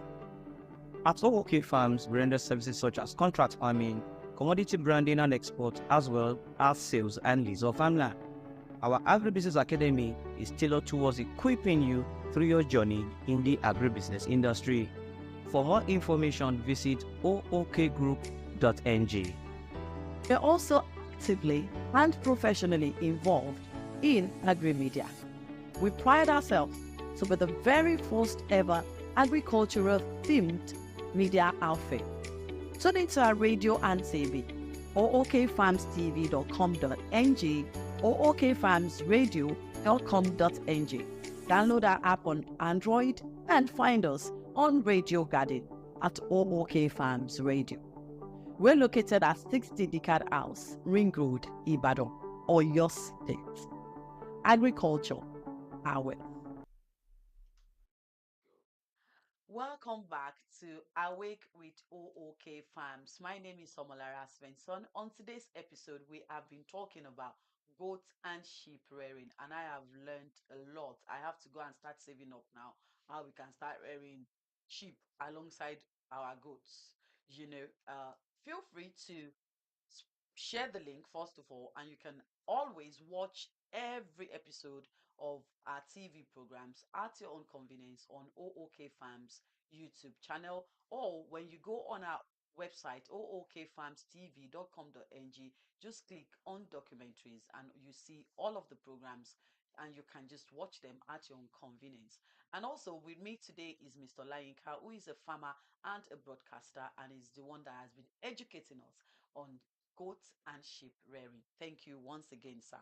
At O.O.K Farms, we render services such as contract farming, commodity branding and export, as well as sales and lease of farmland. Our Agribusiness Academy is tailored towards equipping you through your journey in the agribusiness industry. For more information, visit ookgroup.ng. We are also actively and professionally involved in agri-media. We pride ourselves to be the very first ever agricultural themed media outfit. Tune into our radio and TV, ookfarmstv.com.ng, ookfarmsradio.com.ng. Download our app on Android and find us on Radio Garden at O.O.K Farms Radio. We're located at 60 Decad House, Ring Road, Ibadan, Oyo State. Agriculture, our wealth. Welcome back to Awake with O.O.K Farms. My name is Somolara Svensson. On today's episode, we have been talking about goat and sheep rearing, and I have learned a lot. I have to go and start saving up now how we can start rearing sheep alongside our goats. Feel free to s- share the link first of all, and you can always watch every episode of our TV programs at your own convenience on O.O.K Farms YouTube channel, or when you go on our website ookfarmstv.com.ng, just click on documentaries and you see all of the programs, and you can just watch them at your own convenience. And also with me today is Mr. Layinka, who is a farmer and a broadcaster, and is the one that has been educating us on goat and sheep rearing. Thank you once again, sir.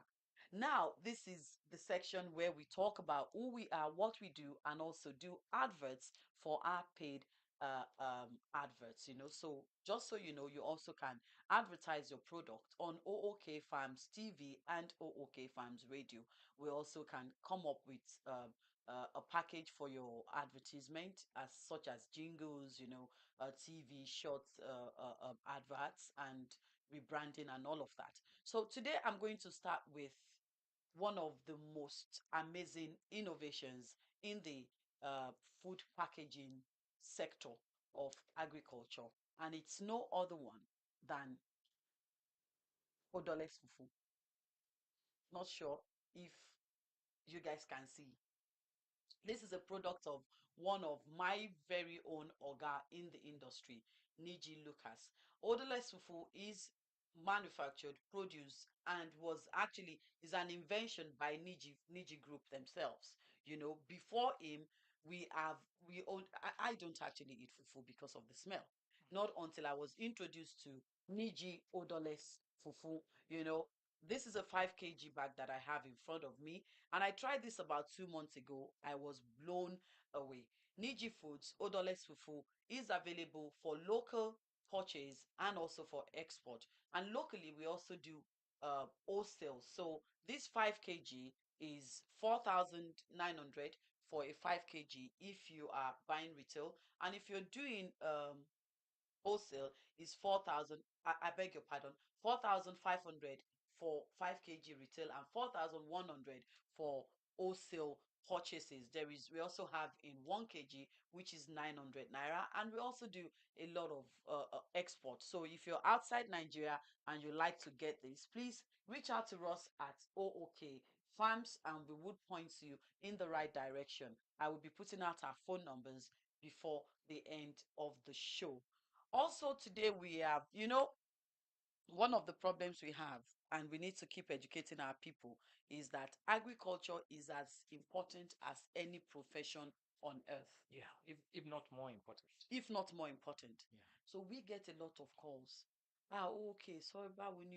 Now, this is the section where we talk about who we are, what we do, and also do adverts for our paid adverts. So just so you know, you also can advertise your product on O.O.K Farms TV and O.O.K Farms Radio. We also can come up with a package for your advertisement, as such as jingles, TV shorts, adverts, and rebranding and all of that. So today I'm going to start with one of the most amazing innovations in the food packaging sector of agriculture, and it's no other one than odorless fufu. Not sure if you guys can see. This is a product of one of my very own Oga in the industry, Niji Lucas. Odorless fufu is manufactured, produced, and was actually is an invention by Niji Group themselves. You know, before him, we own. I don't actually eat fufu because of the smell. Not until I was introduced to Niji odorless fufu. You know, this is a 5 kg bag that I have in front of me, and I tried this about 2 months ago. I was blown away. Niji Foods odorless fufu is available for local purchase and also for export. And locally, we also do wholesale. So this 5 kg is 4,900 for a 5 kg if you are buying retail. And if you're doing wholesale is 4,000, I beg your pardon, 4,500 for 5 kg retail and 4,100 for wholesale purchases. We also have in 1 kg, which is 900 naira, and we also do a lot of export. So if you're outside Nigeria and you like to get this, please reach out to us at O.O.K Farms and we would point you in the right direction. I will be putting out our phone numbers before the end of the show. Also, today we have, one of the problems we have, and we need to keep educating our people, is that agriculture is as important as any profession on earth, Yeah, if not more important. if not more important. Yeah. So we get a lot of calls. Okay, sorry, but when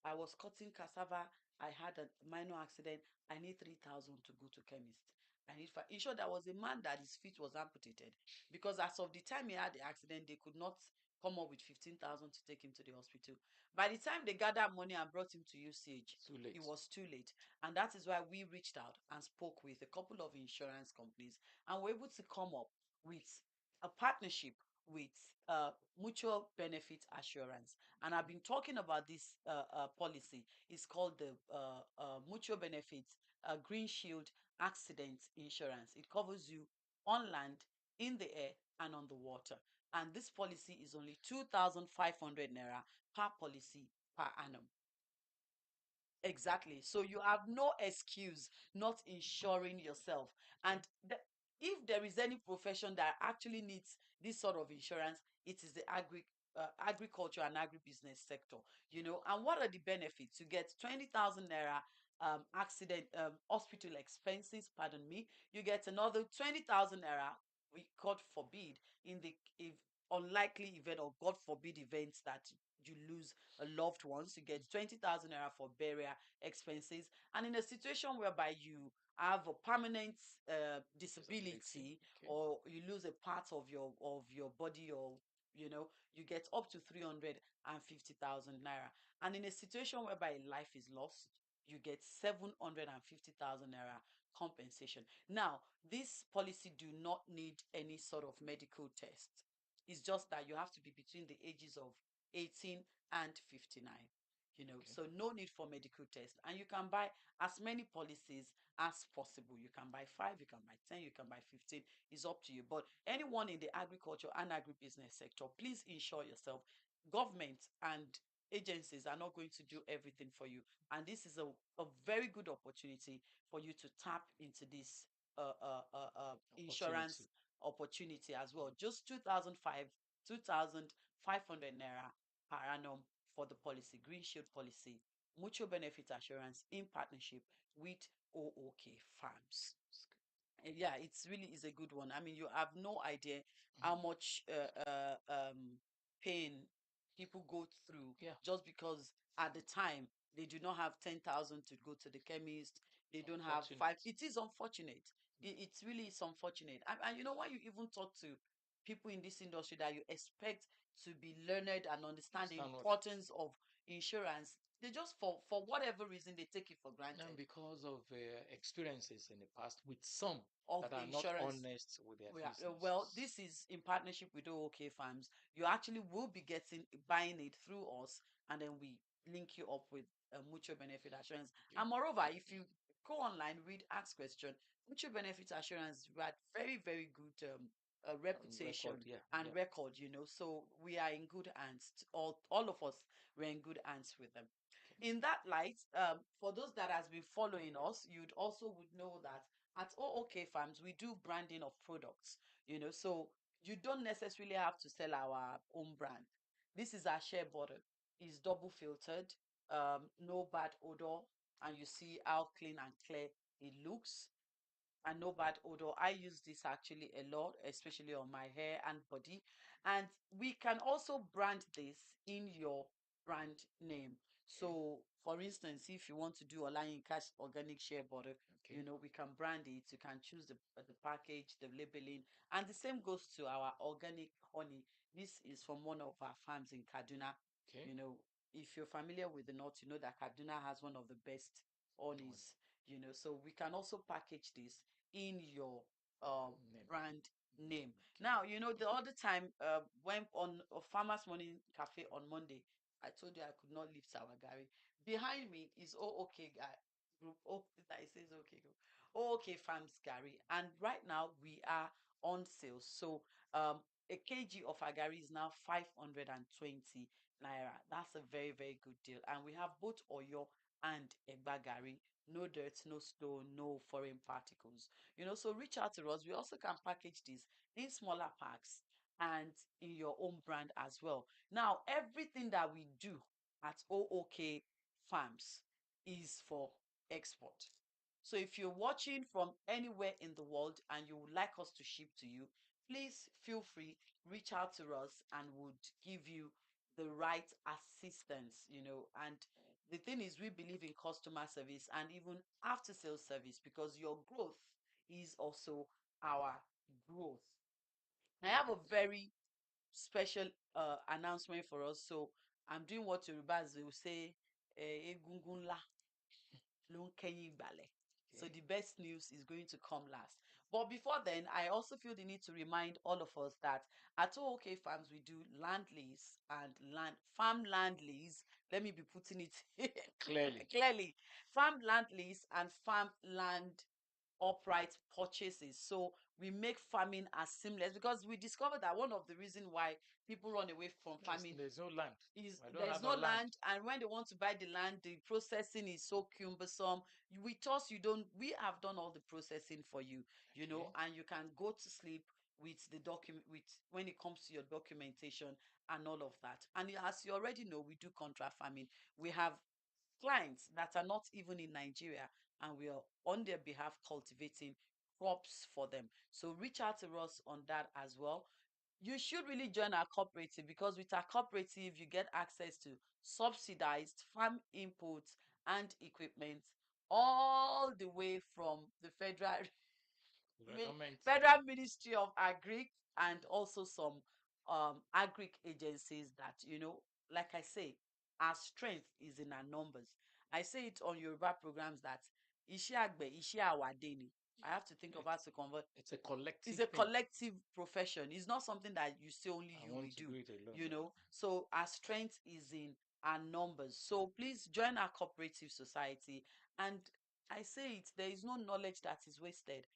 I was cutting cassava, I had a minor accident. I need 3,000 to go to chemist. I need in short, there was a man that his feet was amputated because as of the time he had the accident, they could not come up with 15,000 to take him to the hospital. By the time they gathered money and brought him to UCH, Too late. it was too late. And that is why we reached out and spoke with a couple of insurance companies and were able to come up with a partnership with mutual benefit assurance. And I've been talking about this policy. It's called the mutual benefits green shield accident insurance. It covers you on land, in the air, and on the water. And this policy is only 2,500 naira per policy per annum. Exactly. So you have no excuse not insuring yourself. And if there is any profession that actually needs this sort of insurance, it is the agriculture and agribusiness sector. And what are the benefits? You get 20,000 naira accident hospital expenses, pardon me. You get another 20,000 naira, we God forbid, in the if unlikely event or God forbid events that you lose a loved ones, you get 20,000 naira for burial expenses. And in a situation whereby you have a permanent disability, Okay. or you lose a part of your body, or you get up to 350,000 naira. And in a situation whereby life is lost, you get 750,000 naira compensation. Now, this policy do not need any sort of medical test. It's just that you have to be between the ages of 18 and 59. Okay. So no need for medical test. And you can buy as many policies as possible. You can buy 5, you can buy 10, you can buy 15. It's up to you. But anyone in the agriculture and agribusiness sector, please insure yourself. Government and agencies are not going to do everything for you. And this is a very good opportunity for you to tap into this insurance Opportunity. opportunity as well. Just 2,500 naira per annum for the policy, Green Shield policy, mutual benefit assurance in partnership with O.O.K Farms. Yeah, it's really is a good one. I mean, you have no idea how much pain people go through Yeah. just because at the time they do not have 10,000 to go to the chemist. They don't have five. Unfortunate. It is unfortunate. It's really is unfortunate. And when you even talk to people in this industry that you expect to be learned and understand the Understand what? importance of insurance, they just for whatever reason they take it for And granted because of experiences in the past with some of that are not insurance. honest with their Well, businesses. this is in partnership with O.O.K Farms. You actually will be buying it through us, and then we link you up with a mutual benefit assurance. Okay. And moreover, if you go online, read, ask question, mutual benefit assurance, we had very, very good And record. reputation Yeah. and Yeah. record. So we are in good hands. All of us were in good hands with them. Okay. In that light, for those that has been following us, you'd also would know that at O.O.K Farms, we do branding of products, so you don't necessarily have to sell our own brand. This is our share button. is double filtered, no bad odor, and you see how clean and clear it looks, and no bad odor. I use this actually a lot, especially on my hair and body. And we can also brand this in your brand name. Okay. So, for instance, if you want to do online cash organic shea butter, Okay. we can brand it. You can choose the package, the labeling, and the same goes to our organic honey. This is from one of our farms in Kaduna. Okay. You know, if you're familiar with the north, you know that Kaduna has one of the best On honeys. So we can also package this in your name. brand name. Okay. Now, the other time when on Farmers Morning Cafe on Monday, I told you I could not lift our Gary. Behind me is O.O.K guy group. Oh, that it says OK group. O.O.K Farms Gary. And right now we are on sale. So a kg of agari is now 520 naira. That's a very, very good deal. And we have both Oyo and Egba Gari. No dirt, no stone, no foreign particles. So reach out to us. We also can package this in smaller packs and in your own brand as well. Now, everything that we do at O.O.K Farms is for export. So if you're watching from anywhere in the world and you would like us to ship to you, please feel free, reach out to us and would give you the right assistance. And the thing is, we believe in customer service and even after sales service, because your growth is also our growth. I have a very special announcement for us. So I'm doing what Yorubas will say, egungun ńlá ló ń kẹ́yìn ìgbàlẹ̀. So Okay. the best news is going to come last. But before then, I also feel the need to remind all of us that at O.O.K Farms, we do land lease and farm land lease. Let me be putting it Clearly. clearly. Farm land lease and farm land upright purchases. So we make farming as seamless, because we discovered that one of the reasons why people run away from farming There's no land. is I don't there's have no a land. land, and when they want to buy the land, the processing is so cumbersome. With us, we have done all the processing for you, Okay. and you can go to sleep with the document, with when it comes to your documentation and all of that. And as you already know, we do contract farming. We have clients that are not even in Nigeria, and we are on their behalf cultivating crops for them. So reach out to us on that as well. You should really join our cooperative, because with our cooperative, you get access to subsidized farm inputs and equipment all the way from the Government. Federal Ministry of Agric, and also some agric agencies that, like I say, our strength is in our numbers. I say it on Yoruba programs that iṣẹ́ àgbẹ̀ iṣẹ́ àwàdé ni. I have to think of how It's to convert. it's a It's collective a thing. collective profession. It's not something that you say only I you will want to do do, it alone. So our strength is in our numbers. So please join our cooperative society. And I say it, there is no knowledge that is wasted.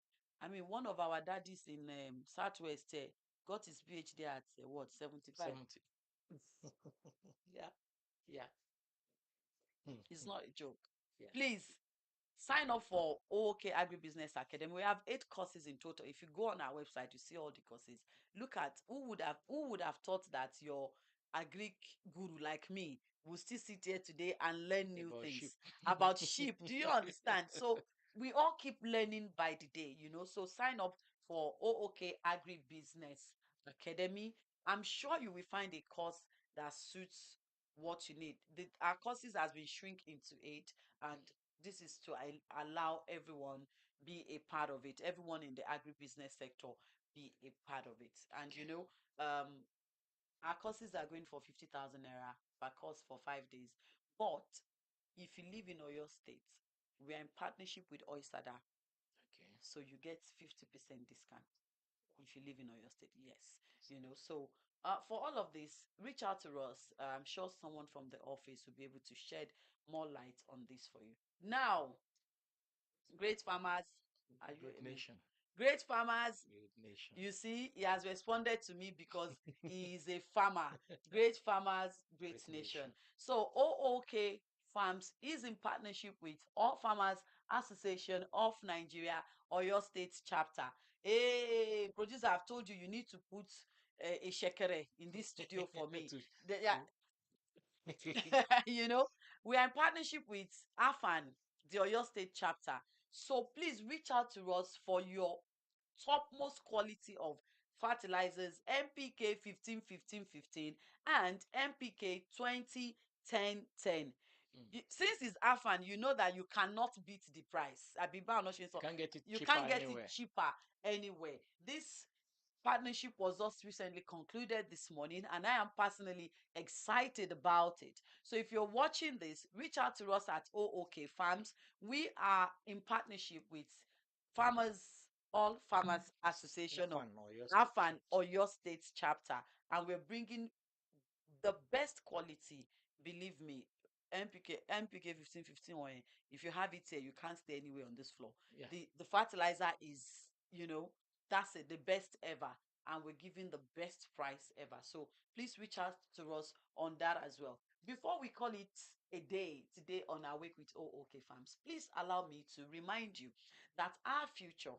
I mean, one of our daddies in Southwest here got his PhD at what, 75? 70. Yeah, yeah. Hmm. It's not a joke. Yeah. Please sign up for O.O.K Agribusiness Academy. We have 8 courses in total. If you go on our website, you see all the courses. Look at who would have thought that your agric guru like me will still sit here today and learn new About sheep. things about sheep. Do you understand? So we all keep learning by the day, So sign up for O.O.K Agribusiness Academy. I'm sure you will find a course that suits what you need. Our courses has been shrink into 8, and this is to allow everyone be a part of it, everyone in the agribusiness sector be a part of it. And Okay. um our courses are going for 50,000 naira per course for 5 days. But if you live in Oyo State, we are in partnership with Oysada, Okay. so you get 50% discount if you live in Oyo State. Yes, so for all of this, reach out to us. I'm sure someone from the office will be able to shed more light on this for you. Now, great farmers, are you Great amen? nation. Great farmers, Great nation. you see, he has responded to me because he is a farmer. Great farmers, great Great nation. nation. So O.O.K Farms is in partnership with All Farmers Association of Nigeria, Oyo State chapter. Hey, producer, I've told you, you need to put a shekere in this studio for me. to, Yeah, to you know, we are in partnership with AFAN, the Oyo State chapter. So please reach out to us for your topmost quality of fertilizers, NPK 15 15 15 and NPK 20 10 10. Mm. Since it's AFAN, you know that you cannot beat the price. Abiba, I'm not sure, You so can't get it you cheaper can't get it anywhere. cheaper anywhere. This partnership was just recently concluded this morning, and I am personally excited about it. So if you're watching this, reach out to us at O.O.K Farms. We are in partnership with Farmers, All Farmers Association of Afan or your state AFAN chapter. or your state chapter, and we're bringing the best quality. Believe me, NPK 15 15 one, if you have it here, you can't stay anywhere on this floor. Yeah. The fertilizer is, that's it, the best ever, and we're giving the best price ever. So please reach out to us on that as well. Before we call it a day today on our Wake with O.O.K Farms, please allow me to remind you that our future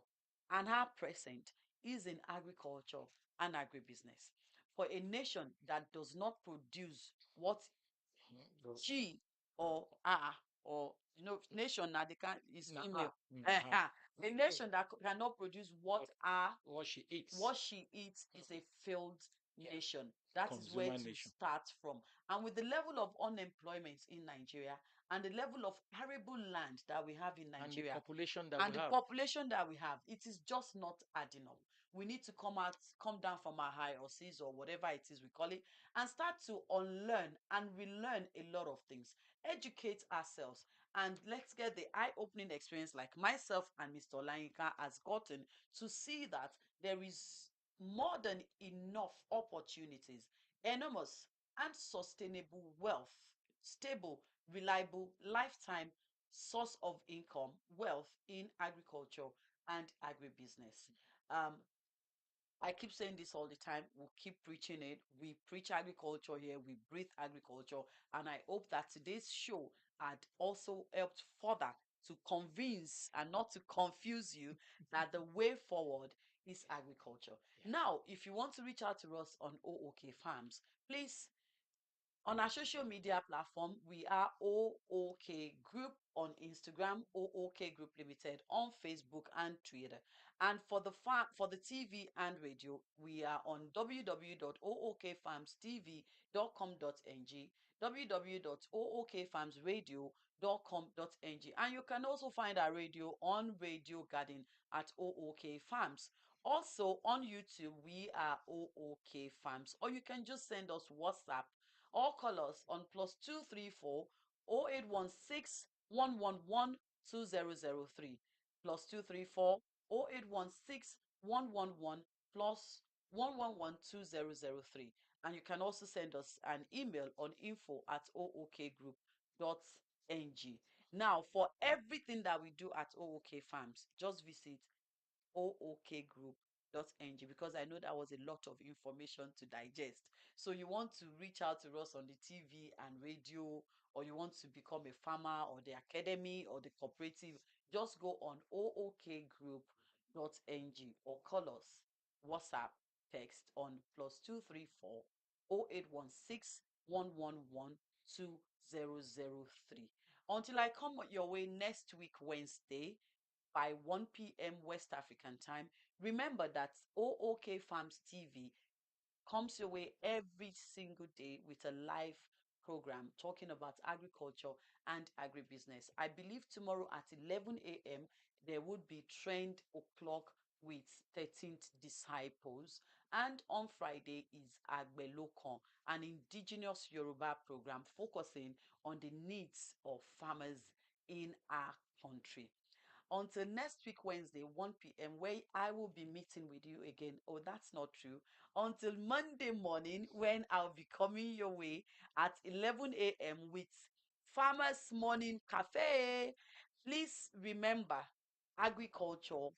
and our present is in agriculture and agribusiness. For a nation that does not produce what Those, she or or nation that they can is nah, female. ah. A nation that cannot produce what What she eats. what she eats is a failed Yeah. nation. That is where Consumer to nation. start from. And with the level of unemployment in Nigeria and the level of arable land that we have in And the Nigeria, population that and we the have. population that we have, it is just not adding up. We need to come down from our high or seas or whatever it is we call it, and start to unlearn and relearn a lot of things. Educate ourselves, and let's get the eye-opening experience like myself and Mr. Olayinka has gotten, to see that there is more than enough opportunities, enormous and sustainable wealth, stable, reliable, lifetime source of income, wealth in agriculture and agribusiness. Um, I keep saying this all the time. We'll keep preaching it. We preach agriculture here. We breathe agriculture. And I hope that today's show had also helped further to convince and not to confuse you that the way forward is agriculture. Yeah. Now, if you want to reach out to us on O.O.K Farms, please, on our social media platform, we are O.O.K Group on Instagram, O.O.K Group Limited on Facebook and Twitter. And for the TV and radio, we are on www.ookfarmstv.com.ng, www.ookfarmsradio.com.ng, and you can also find our radio on Radio Garden at O.O.K Farms. Also on YouTube, we are O.O.K Farms, or you can just send us WhatsApp or call us on +234 0816 111 2003, +234 0816 111 plus 111 2003. And you can also send us an email on info@ookgroup.ng. Now, for everything that we do at O.O.K Farms, just visit ookgroup.ng, because I know that was a lot of information to digest. So you want to reach out to us on the TV and radio, or you want to become a farmer or the academy or the cooperative, just go on ookgroup.ng or call us WhatsApp text on +234 0816 111 2003. Until I come your way next week, Wednesday, by 1 p.m. West African time. Remember that O.O.K Farms TV comes your way every single day with a live program talking about agriculture and agribusiness. I believe tomorrow at 11 a.m. there would be Trend O'Clock with 13th Disciples. And on Friday is Agbelokan, an indigenous Yoruba program focusing on the needs of farmers in our country. Until next week, Wednesday, 1 p.m., where I will be meeting with you again. Oh, that's not true. Until Monday morning, when I'll be coming your way at 11 a.m. with Farmers Morning Cafe. Please remember, agriculture,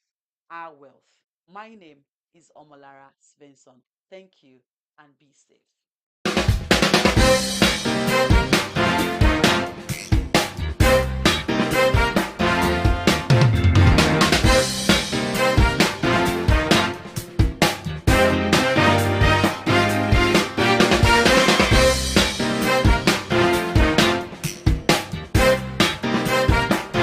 our wealth. My name is Omolara Svensson. Thank you and be safe.